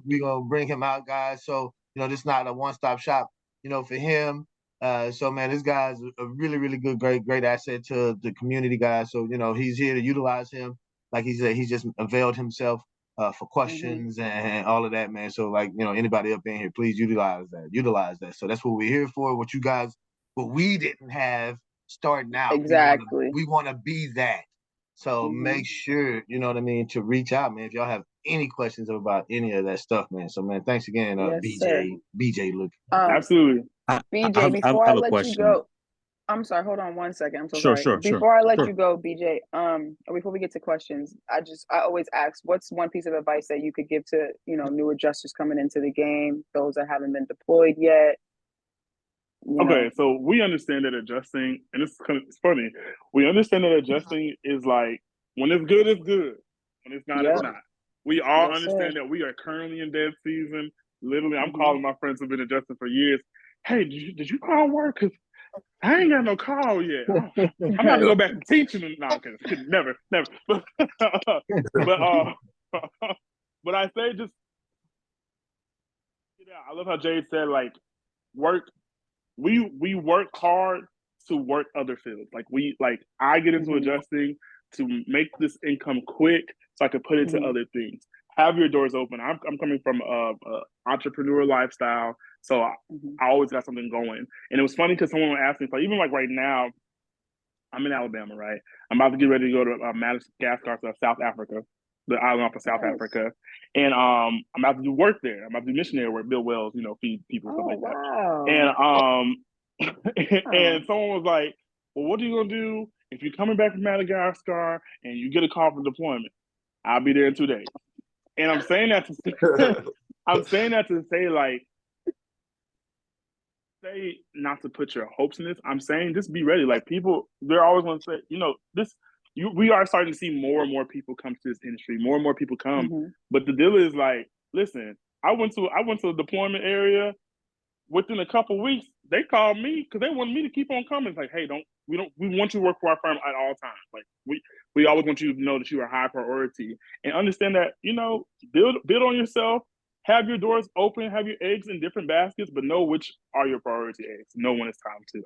Speaker 6: We're gonna bring him out, guys. So this is not a one-stop shop, for him. So man, this guy's a really, really good, great asset to the community, guys. So he's here to utilize him. Like he said, he's just availed himself for questions and all of that, man. So anybody up in here, please utilize that. So that's what we're here for. What we didn't have starting out.
Speaker 2: Exactly.
Speaker 6: We want to be that. So make sure, to reach out, man, if y'all have any questions about any of that stuff, man. So man, thanks again, BJ Luke.
Speaker 5: Absolutely.
Speaker 2: BJ, before I let you go, I'm sorry, hold on 1 second. I'm so sorry. Before I let you go, BJ, before we get to questions, I always ask, what's one piece of advice that you could give to, new adjusters coming into the game, those that haven't been deployed yet?
Speaker 5: Okay, so we understand that adjusting, and it's funny, we understand that adjusting is like, when it's good, it's good. When it's not, it's not. We all understand that we are currently in dead season. Literally, I'm calling my friends who've been adjusting for years. Hey, did you call work? Because I ain't got no call yet. I'm about to go back to teaching. No, never. But I say just, I love how Jayde said, like, work. We work hard to work other fields. I get into adjusting to make this income quick so I can put it to other things. Have your doors open. I'm coming from a entrepreneur lifestyle, so I always got something going. And it was funny because someone asked me, even like right now, I'm in Alabama, right? I'm about to get ready to go to Madagascar, South Africa, the island off of South Africa, and I'm about to do work there. I'm about to do missionary work, build wells, feed people, stuff like that. And someone was like, "Well, what are you gonna do if you're coming back from Madagascar and you get a call for deployment?" I'll be there in 2 days. And I'm saying that to say, like, say not to put your hopes in this. I'm saying just be ready. Like people, they're always going to say, you know, we are starting to see more and more people come to this industry. More and more people come.
Speaker 2: Mm-hmm.
Speaker 5: But the deal is like, listen, I went to a deployment area. Within a couple of weeks, they called me because they wanted me to keep on coming. It's like, hey, we want you to work for our firm at all times. Like we always want you to know that you are high priority and understand that, you know, build on yourself, have your doors open, have your eggs in different baskets, but know which are your priority eggs. Know when it's time to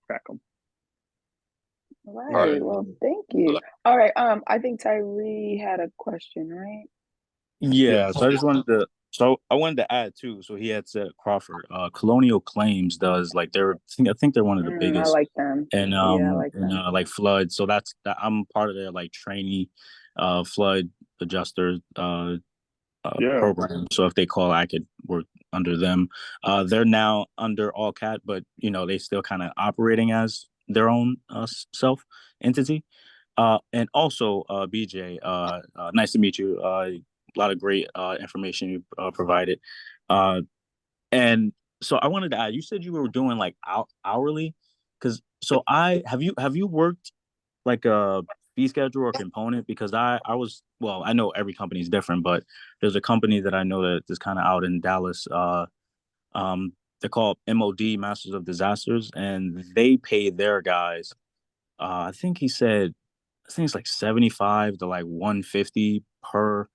Speaker 5: crack them.
Speaker 2: Right. Well, thank you. All right. I think Tyree had a question, right?
Speaker 7: Yeah. So I wanted to add too. So he had said Crawford, Colonial Claims does like I think they're one of the biggest.
Speaker 2: I like them.
Speaker 7: And
Speaker 2: I like them.
Speaker 7: like flood. So I'm part of their like trainee flood adjuster program. So if they call, I could work under them. They're now under All Cat, but you know, they still kind of operating as their own self entity. And also BJ, nice to meet you. A lot of great information you provided. And so I wanted to add, you said you were doing like hourly, because have you worked like a fee schedule or component? Because I know every company is different, but there's a company that I know that is kind of out in Dallas. They're called MOD, Masters of Disasters, and they pay their guys. I think it's like 75 to like 150 per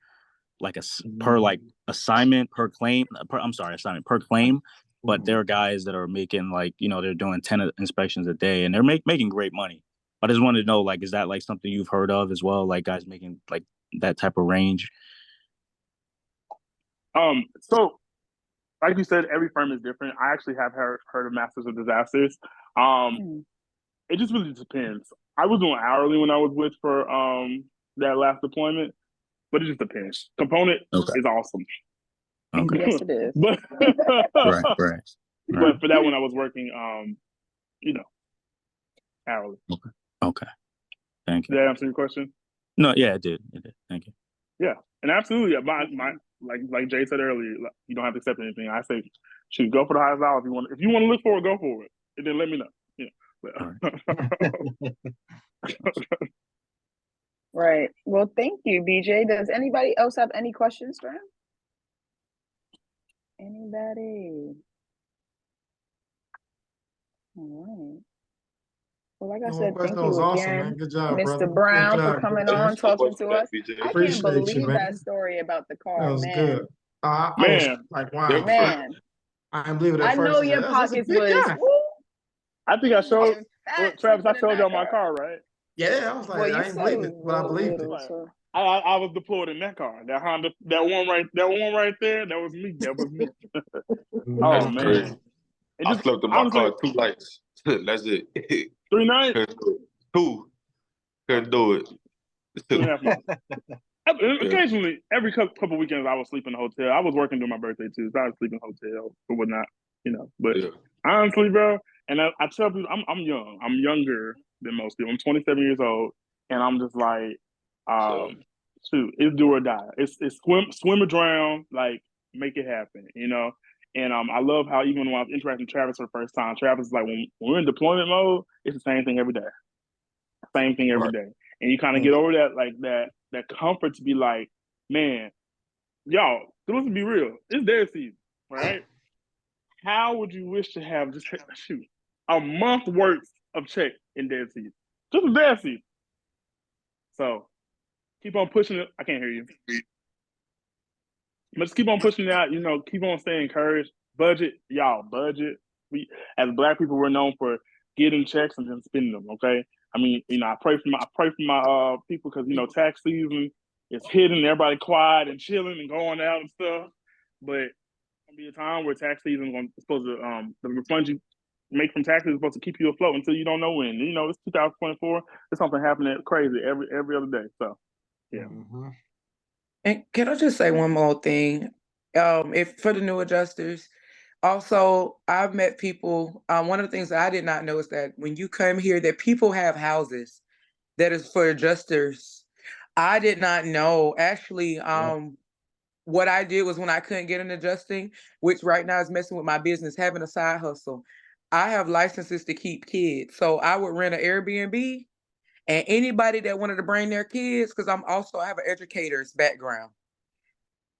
Speaker 7: assignment per claim. Assignment per claim. But there are guys that are making like, you know, they're doing 10 inspections a day and they're making great money. I just wanted to know, like, is that like something you've heard of as well? Like guys making like that type of range?
Speaker 5: So like you said, every firm is different. I actually have heard of Masters of Disasters. It just really depends. I was doing hourly when I was with for that last deployment, but it just depends. Component is awesome.
Speaker 7: Okay.
Speaker 2: Yes, it is.
Speaker 5: But
Speaker 7: right.
Speaker 5: But for that one, I was working, you know, hourly.
Speaker 7: Okay. Thank you.
Speaker 5: Did that answer your question?
Speaker 7: No, yeah, it did. Thank you.
Speaker 5: Yeah, and absolutely. My like Jay said earlier, you don't have to accept anything. I say, shoot, go for the highest dollar if you want. If you want to look for it, go for it, and then let me know. Yeah.
Speaker 2: Right. Well, thank you, BJ. Does anybody else have any questions for him? Anybody? All right. Well, like I said, thank you again,
Speaker 8: awesome, man. Good job,
Speaker 2: Mr.
Speaker 8: brother.
Speaker 2: Brown, for coming on, talking to us. I can't believe
Speaker 8: you,
Speaker 2: that story about the car.
Speaker 8: That was
Speaker 2: man.
Speaker 8: Good. I was like, wow.
Speaker 2: Man.
Speaker 8: I didn't believe it at first.
Speaker 2: I know your pockets was.
Speaker 5: I think I showed Travis. I showed y'all my car, right?
Speaker 8: Yeah, I was like, I didn't believe it, but I believed it.
Speaker 5: I was deployed in that car. That Honda, that one right there, that was me. That was me. Oh man.
Speaker 1: I slept in my car 2 nights. That's it.
Speaker 5: 3 nights?
Speaker 1: 2. Couldn't do it.
Speaker 5: 2.5 months. Occasionally, every couple weekends, I would sleep in a hotel. I was working during my birthday too, so I would sleep in a hotel or whatnot, you know. But honestly, bro, and I tell people, I'm young. I'm younger than most people. I'm 27 years old, and I'm just like, shoot, it's do or die. It's swim or drown. Like, make it happen, you know. And I love how even when I was interacting with Travis for the first time, Travis is like, when we're in deployment mode, it's the same thing every day. Same thing every day. And you kind of get over that, like that comfort to be like, man, y'all, let's be real. It's dead season, right? How would you wish to have just a month worth of check in dead season? Just a dead season. So keep on pushing it. I can't hear you. But just keep on pushing it out, you know, keep on staying encouraged. Budget. We as Black people, we're known for getting checks and then spending them, okay? I mean, you know, I pray for my people because, you know, tax season is hitting, everybody quiet and chilling and going out and stuff. But it's gonna be a time where tax season is supposed to the refunds you make from taxes is supposed to keep you afloat until you don't know when. You know, it's 2024. There's something happening crazy every other day. So yeah.
Speaker 8: Mm-hmm.
Speaker 3: And can I just say one more thing? If for the new adjusters, also I've met people. One of the things that I did not know is that when you come here, that people have houses that is for adjusters. I did not know. Actually, what I did was when I couldn't get an adjusting, which right now is messing with my business, having a side hustle. I have licenses to keep kids. So I would rent an Airbnb, and anybody that wanted to bring their kids, because I have an educator's background.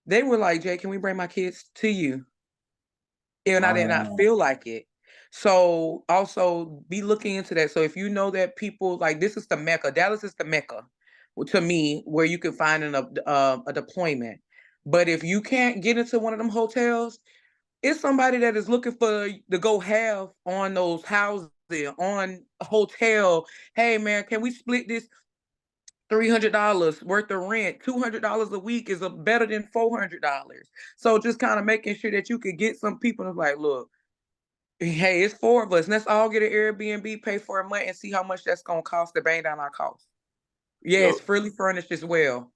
Speaker 3: They were like, Jay, can we bring my kids to you? And I did not feel like it. So also be looking into that. So if you know that people, like, this is the Mecca, Dallas is the Mecca to me, where you can find a deployment. But if you can't get into one of them hotels, it's somebody that is looking for to go have on those houses, on a hotel. Hey man, can we split this $300 worth of rent? $200 a week is better than $400. So just kind of making sure that you could get some people that's like, look, hey, it's 4 of us. Let's all get an Airbnb, pay for a month, and see how much that's gonna cost to bang down our costs. Yeah, it's fully furnished as well.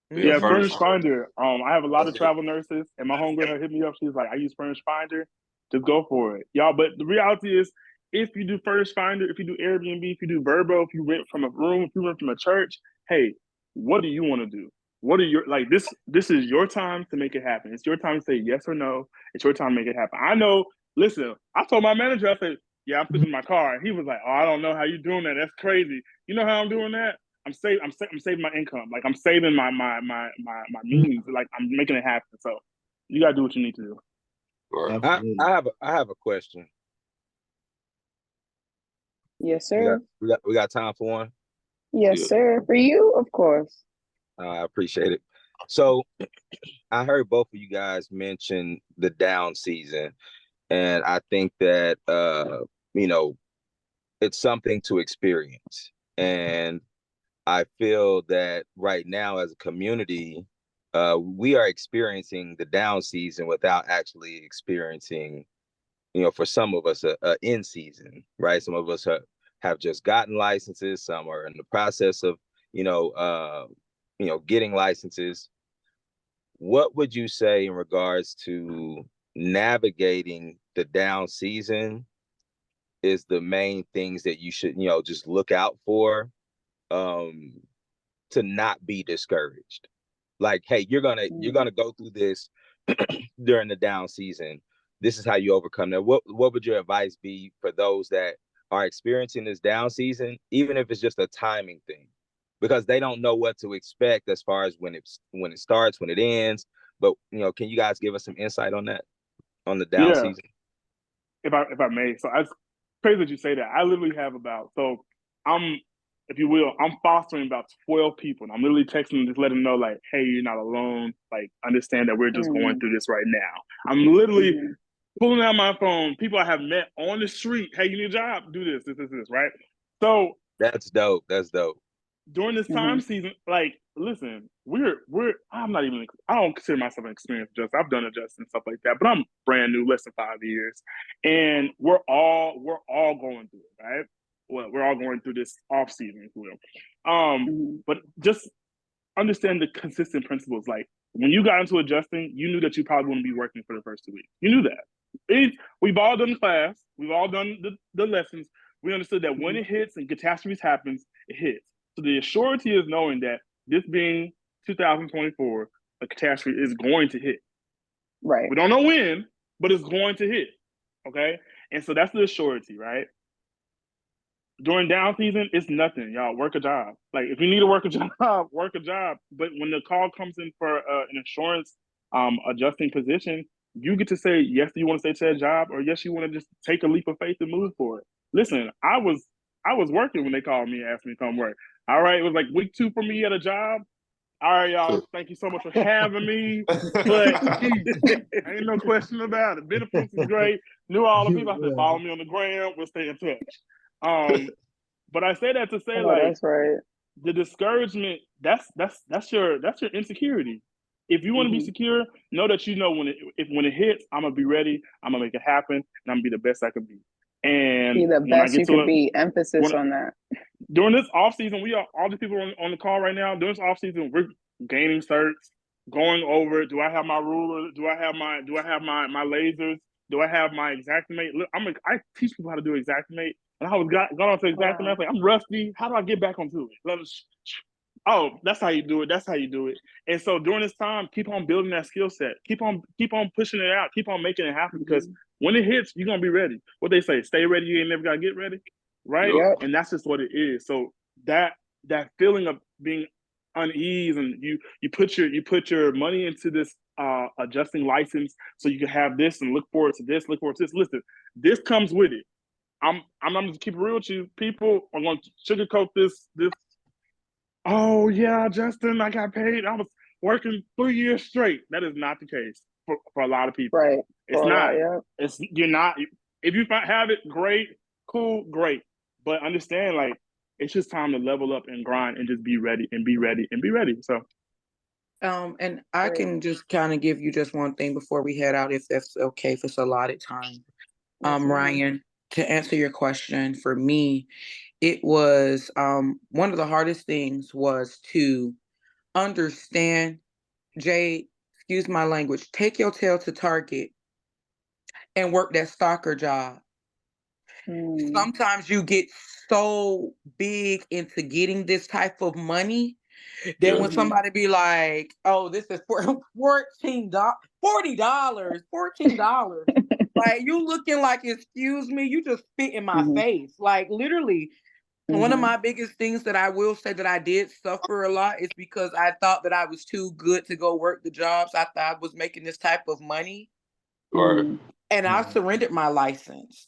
Speaker 5: Yeah, Furnish Finder. I have a lot of travel nurses, and my homegirl hit me up. She's like, I use Furnish Finder. Just go for it, y'all. But the reality is, if you do Furnish Finder, if you do Airbnb, if you do Vrbo, if you rent from a room, if you rent from a church, hey, what do you want to do? What are your, like, this is your time to make it happen. It's your time to say yes or no. It's your time to make it happen. I know, listen, I told my manager, I said, yeah, I'm fixing my car. And he was like, oh, I don't know how you doing that. That's crazy. You know how I'm doing that? I'm saving my income. Like, I'm saving my means. Like, I'm making it happen. So you gotta do what you need to do.
Speaker 9: I have a question.
Speaker 2: Yes, sir.
Speaker 9: We got time for one?
Speaker 2: Yes, sir. For you, of course.
Speaker 9: I appreciate it. So I heard both of you guys mention the down season, and I think that it's something to experience. And I feel that right now as a community, we are experiencing the down season without actually experiencing, for some of us, a in season, right? Some of us have just gotten licenses. Some are in the process of, getting licenses. What would you say in regards to navigating the down season is the main things that you should, just look out for, to not be discouraged? Like, hey, you're gonna go through this during the down season. This is how you overcome that. What would your advice be for those that are experiencing this down season, even if it's just a timing thing, because they don't know what to expect as far as when it starts, when it ends? But can you guys give us some insight on that, on the down season?
Speaker 5: If I may, so it's crazy that you say that. I literally have if you will, I'm fostering about 12 people. And I'm literally texting them, just letting them know, like, hey, you're not alone. Like, understand that we're just going through this right now. I'm literally pulling out my phone. People I have met on the street. Hey, you need a job? Do this, right? So
Speaker 9: that's dope. That's dope.
Speaker 5: During this time season, like, listen, I don't consider myself an experienced adjuster. I've done adjusting and stuff like that, but I'm brand new, less than 5 years. And we're all going through it, right? Well, we're all going through this off season, if you will. But just understand the consistent principles. Like, when you got into adjusting, you knew that you probably wouldn't be working for the first 2 weeks. You knew that. We've all done class. We've all done the lessons. We understood that when it hits and catastrophes happens, it hits. So the surety is knowing that this being 2024, a catastrophe is going to hit.
Speaker 2: Right.
Speaker 5: We don't know when, but it's going to hit. Okay? And so that's the surety, right? During down season, it's nothing, y'all. Work a job. Like, if you need to work a job, work a job. But when the call comes in for an insurance adjusting position, you get to say, yes, do you want to stay to that job? Or yes, you want to just take a leap of faith and move for it. Listen, I was working when they called me and asked me to come work. All right, it was like week 2 for me at a job. All right, y'all, thank you so much for having me. But ain't no question about it. Benefits is great. Knew all the people. I said, follow me on the gram. We'll stay in touch. But I say that to say,
Speaker 2: that's right.
Speaker 5: The discouragement, that's your insecurity. If you want to be secure, know that when it hits, I'm gonna be ready. I'm gonna make it happen, and I'm gonna be the best I can be. And
Speaker 2: be the best you can be. Emphasis on that.
Speaker 5: During this off season, we are all the people on the call right now. During this off season, we're gaining certs, going over. Do I have my ruler? Do I have my lasers? Do I have my Xactimate? Look, I teach people how to do Xactimate, and I was got on to Xactimate. I was like, I'm rusty. How do I get back onto it? oh, that's how you do it. That's how you do it. And so during this time, keep on building that skill set. Keep on pushing it out. Keep on making it happen because when it hits, you're gonna be ready. What they say, stay ready, you ain't never gotta get ready. Right?
Speaker 2: Yep.
Speaker 5: And that's just what it is. So that feeling of being unease and you put your money into this adjusting license so you can have this and look forward to this. Listen, this comes with it. I'm gonna keep it real with you. People are going to sugarcoat this. Oh yeah, Justin, I got paid. I was working 3 years straight. That is not the case for a lot of people.
Speaker 2: Right.
Speaker 5: It's not. You're not. If you have it, great, cool, great. But understand, like, it's just time to level up and grind and just be ready and be ready and be ready. So.
Speaker 3: And I can just kind of give you just one thing before we head out, if that's okay, if it's allotted time. Ryan, to answer your question, for me, it was one of the hardest things was to understand, Jay, excuse my language, take your tail to Target and work that stalker job. Sometimes you get so big into getting this type of money that when somebody be like, oh, this is $40, like, you looking like, excuse me, you just spit in my face. Like, literally, one of my biggest things that I will say that I did suffer a lot is because I thought that I was too good to go work the jobs. I thought I was making this type of money. And I surrendered my license.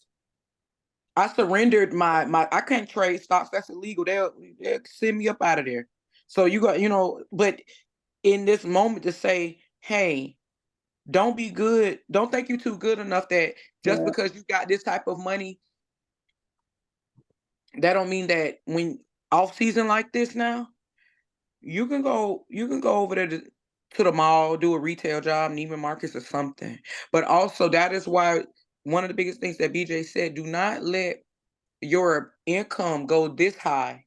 Speaker 3: I surrendered my I can't trade stocks. That's illegal. They'll send me up out of there. So you got, but in this moment to say, hey, don't be good. Don't think you're too good enough that just because you got this type of money, that don't mean that when off season like this now, you can go over there to the mall, do a retail job, Neiman Marcus or something. But also that is why one of the biggest things that BJ said, do not let your income go this high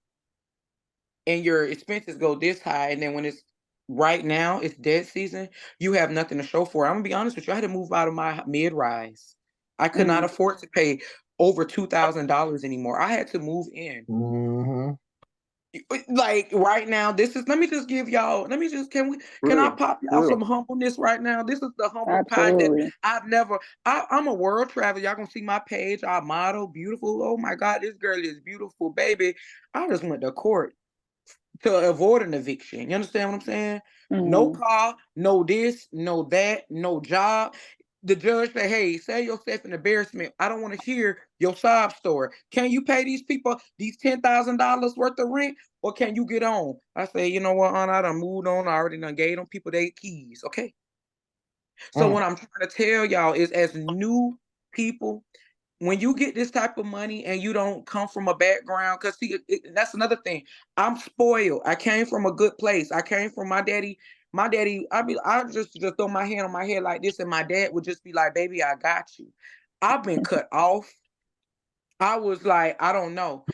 Speaker 3: and your expenses go this high, and then when it's right now, it's dead season, you have nothing to show for it. I'm gonna be honest with you, I had to move out of my mid-rise. I could not afford to pay over $2,000 anymore. I had to move in. Like right now, let me just give y'all, can I pop y'all some humbleness right now? This is the humble pie that I'm a world traveler. Y'all gonna see my page, I model, beautiful. Oh my God, this girl is beautiful, baby. I just went to court to avoid an eviction. You understand what I'm saying? No car, no this, no that, no job. The judge said, hey, save yourself an embarrassment. I don't want to hear your sob story. Can you pay these people these $10,000 worth of rent, or can you get on? I say, you know what, Anna, I done moved on. I already done gave them people their keys. Okay. So what I'm trying to tell y'all is, as new people, when you get this type of money and you don't come from a background, because see, that's another thing. I'm spoiled. I came from a good place. I came from my daddy. I just throw my hand on my head like this, and my dad would just be like, baby, I got you. I've been cut off. I was like, I don't know.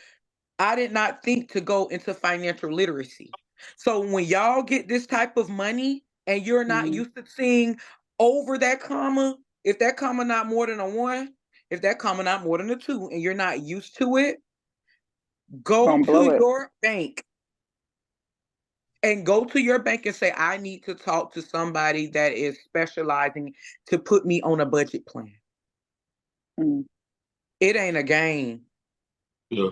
Speaker 3: I did not think to go into financial literacy. So when y'all get this type of money and you're not used to seeing over that comma, if that comma not more than a 1, if that comma not more than a 2, and you're not used to it, go to your bank and say, I need to talk to somebody that is specializing to put me on a budget plan. It ain't a game.
Speaker 2: Yeah.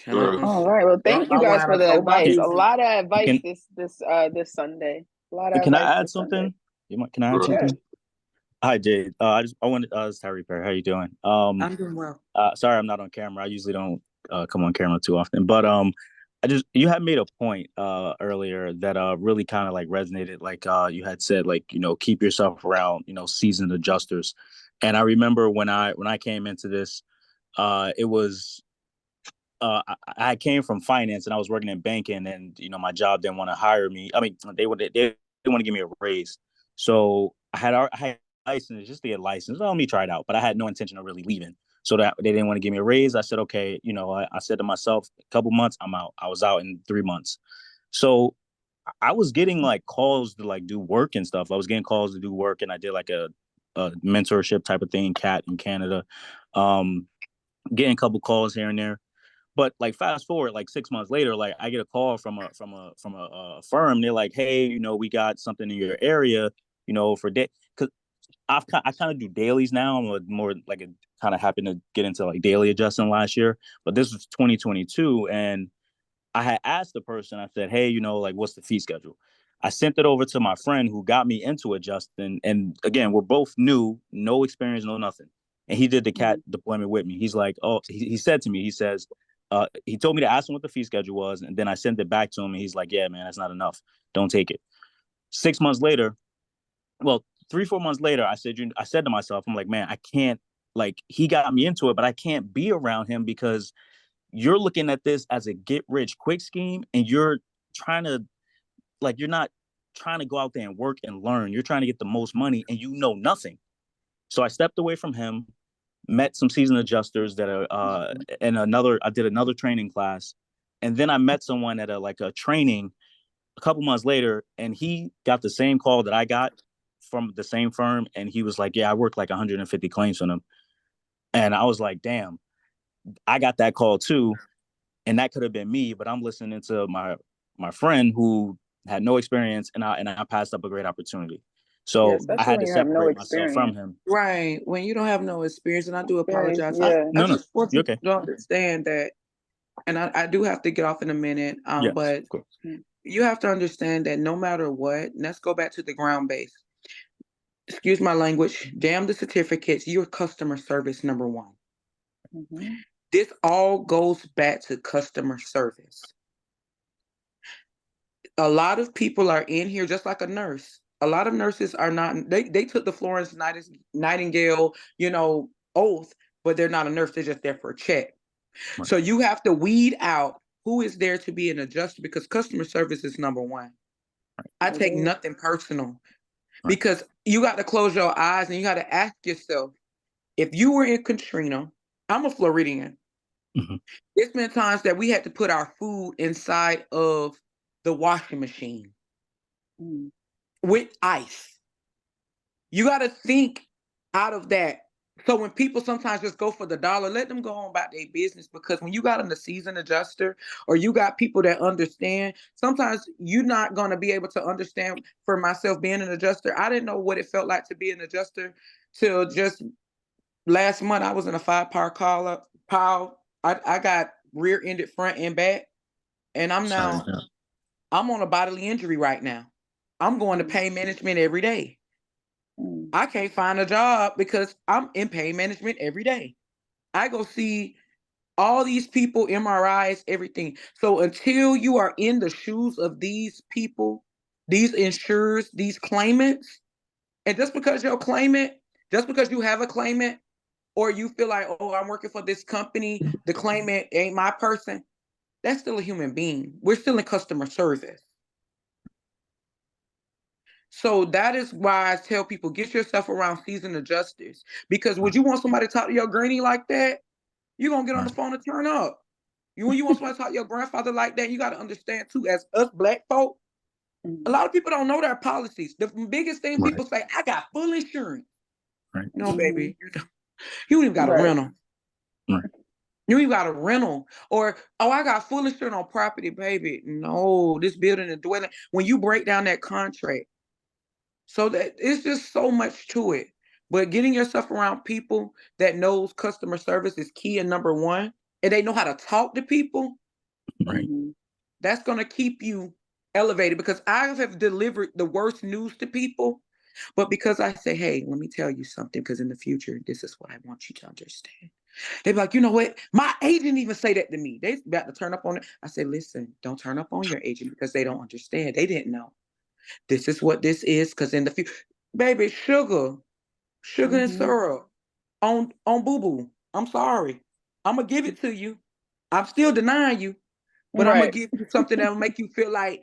Speaker 2: All right. Well, thank you guys for the advice. A lot of advice this Sunday. A lot of
Speaker 7: Can
Speaker 2: advice
Speaker 7: I add something? Can I add something? Hi, Jade. I wanted it's Tyree Perry. How you doing?
Speaker 3: I'm doing well.
Speaker 7: Sorry, I'm not on camera. I usually don't come on camera too often. But you had made a point earlier that really kind of like resonated. Like you had said, like, keep yourself around, seasoned adjusters. And I remember when I came into this, it was I came from finance and I was working in banking, and my job didn't want to hire me. I mean, they didn't want to give me a raise. So I had license, just to get license. Let me try it out, but I had no intention of really leaving. So that they didn't want to give me a raise. I said, okay, I said to myself, a couple months, I'm out. I was out in 3 months. So I was getting like calls to like do work and stuff. I was getting calls to do work, and I did like a mentorship type of thing, CAT in Canada. Getting a couple calls here and there. But like fast forward like 6 months later, like I get a call from a firm. They're like, hey, you know, we got something in your area, you know, for day. Because I kind of do dailies now. I'm more like a kind of happened to get into like daily adjusting last year, but this was 2022, and I had asked the person. I said, hey, you know, like what's the fee schedule? I sent it over to my friend who got me into adjusting, and again, we're both new, no experience, no nothing. And he did the CAT deployment with me. He's like, oh, he said to me, he says, he told me to ask him what the fee schedule was, and then I sent it back to him, and he's like, yeah, man, that's not enough. Don't take it. 6 months later, well, 3-4 months later, I said to myself, I'm like, man, I can't, like, he got me into it, but I can't be around him because you're looking at this as a get rich quick scheme, and you're trying to, like, you're not trying to go out there and work and learn. You're trying to get the most money, and you know nothing. So I stepped away from him, met some seasoned adjusters that are and I did another training class, and then I met someone at a training a couple months later, and he got the same call that I got from the same firm, and he was like, yeah, I worked like 150 claims on them. And I was like, damn, I got that call too, and that could have been me, but I'm listening to my friend who had no experience, and I passed up a great opportunity. So I had to separate myself from him.
Speaker 3: Right. When you don't have no experience, and I do apologize. I just want you to understand that, and I do have to get off in a minute,
Speaker 7: yes,
Speaker 3: but you have to understand that no matter what, let's go back to the ground base. Excuse my language, damn the certificates, you're customer service number one. This all goes back to customer service. A lot of people are in here just like a nurse. A lot of nurses are not, they took the Florence Nightingale, you know, oath, but they're not a nurse, they're just there for a check. Right. So you have to weed out who is there to be an adjuster, because customer service is number one. Right. I take nothing personal, because you got to close your eyes and you got to ask yourself, if you were in Katrina, I'm a Floridian. There's been times that we had to put our food inside of the washing machine with ice. You got to think out of that. So when people sometimes just go for the dollar, let them go on about their business, because when you got a seasoned adjuster or you got people that understand, sometimes you're not going to be able to understand. For myself being an adjuster, I didn't know what it felt like to be an adjuster till just last month. I was in a 5-power pile. I got rear-ended front and back, and I'm on a bodily injury right now. I'm going to pain management every day. I can't find a job because I'm in pain management every day. I go see all these people, MRIs, everything. So until you are in the shoes of these people, these insurers, these claimants, and just because you're a claimant, just because you have a claimant, or you feel like, oh, I'm working for this company, the claimant ain't my person, that's still a human being. We're still in customer service. So that is why I tell people, get yourself around seasoned adjusters, because would you want somebody to talk to your granny like that? You're going to get on the phone and turn up. When you want somebody to talk to your grandfather like that, you got to understand too, as us Black folk, a lot of people don't know their policies. The biggest thing people say, I got full insurance. No, baby, you don't even got a rental. You even got a rental. Or, oh, I got full insurance on property, baby. No, this building and dwelling. When you break down that contract, so that it's just so much to it. But getting yourself around people that knows customer service is key and number one, and they know how to talk to people, that's going to keep you elevated. Because I have delivered the worst news to people, but because I say, hey, let me tell you something, because in the future, this is what I want you to understand. They be like, you know what? My agent even say that to me. They about to turn up on it. I say, listen, don't turn up on your agent, because they don't understand. They didn't know. This is what this is, because in the future, baby, sugar and syrup on boo-boo. I'm sorry. I'm going to give it to you. I'm still denying you, but I'm going to give you something that'll make you feel like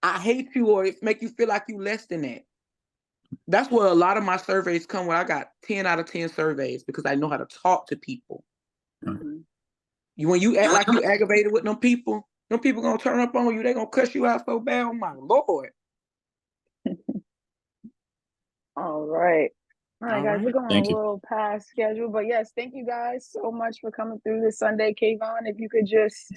Speaker 3: I hate you, or it make you feel like you less than that. That's where a lot of my surveys come when I got 10 out of 10 surveys, because I know how to talk to people. When you act like you aggravated with them people going to turn up on you. They going to cuss you out so bad. Oh, my Lord.
Speaker 2: All right. All right, guys, we're going a little past schedule, but yes, thank you guys so much for coming through this Sunday. Kayvon, if you could just,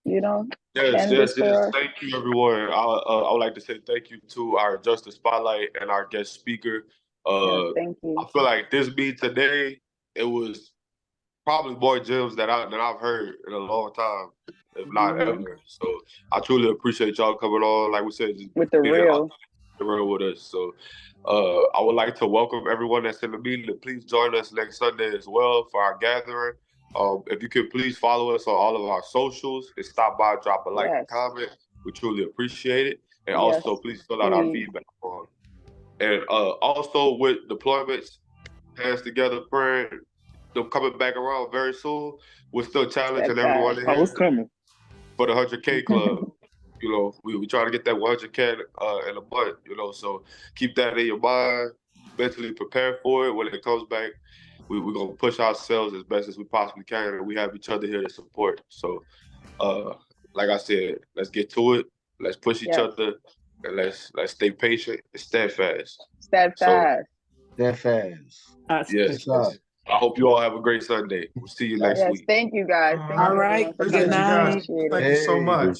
Speaker 1: Yes. Thank you, everyone. I would like to say thank you to our Justice Spotlight and our guest speaker.
Speaker 2: Thank you.
Speaker 1: I feel like this meet today, it was probably more gems than I've heard in a long time, if not ever. So I truly appreciate y'all coming on. Like we said, just
Speaker 2: with the real
Speaker 1: with us. So I would like to welcome everyone that's in the meeting to please join us next Sunday as well for our gathering. If you could please follow us on all of our socials and stop by, drop a like and comment. We truly appreciate it. And also please fill out our feedback form. And also with deployments, hands together, praying, them coming back around very soon. We're still challenging everyone in here.
Speaker 5: It's coming.
Speaker 1: For the 100K club. We try to get that 100K in a month, so keep that in your mind, mentally prepare for it. When it comes back, we're going to push ourselves as best as we possibly can, and we have each other here to support. So, like I said, let's get to it. Let's push each other, and let's stay patient and steadfast.
Speaker 2: Steadfast.
Speaker 1: Yes. I hope you all have a great Sunday. We'll see you next week.
Speaker 2: Thank you, guys.
Speaker 3: All right. Good night.
Speaker 8: Thank you so much.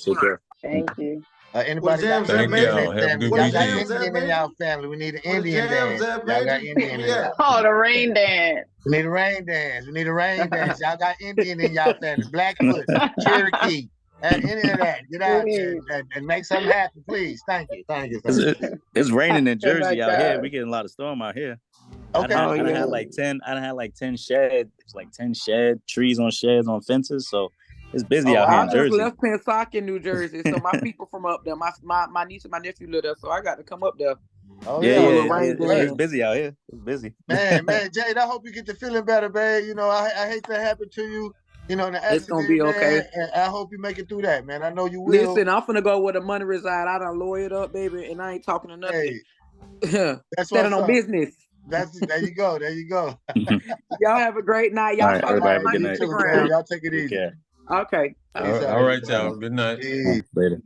Speaker 2: Thank you.
Speaker 6: Anybody got
Speaker 4: Thank y'all. Have a good
Speaker 6: y'all got
Speaker 4: weekend.
Speaker 6: Indian in y'all family. We need an Indian dance. Y'all got Indian in y'all.
Speaker 2: Oh, the rain dance.
Speaker 6: We need a rain dance. Y'all got Indian in y'all family. Blackfoot, Cherokee, any of that. Get out there and make something happen, please. Thank you.
Speaker 7: It's raining in Jersey out here. We getting a lot of storm out here.
Speaker 6: Okay.
Speaker 7: I done had like 10 sheds, like 10 trees on sheds on fences. So it's busy out here in Jersey.
Speaker 3: I just left Pensacola, New Jersey. So my people from up there, my niece and my nephew live there. So I got to come up there.
Speaker 7: It's busy out here. It's busy.
Speaker 6: Man, Jayde, I hope you get to feeling better, babe. I hate that happened to you.
Speaker 3: It's gonna be okay.
Speaker 6: And I hope you make it through that, man. I know you will.
Speaker 3: Listen, I'm finna go where the money reside. I done lawyered up, baby, and I ain't talking to nothing.
Speaker 6: That's
Speaker 3: standing on business.
Speaker 6: There you go.
Speaker 3: Y'all have a great night. Y'all
Speaker 7: everybody have a good night.
Speaker 6: Y'all take it easy.
Speaker 3: Okay.
Speaker 4: All right, y'all. Good night.
Speaker 7: Later.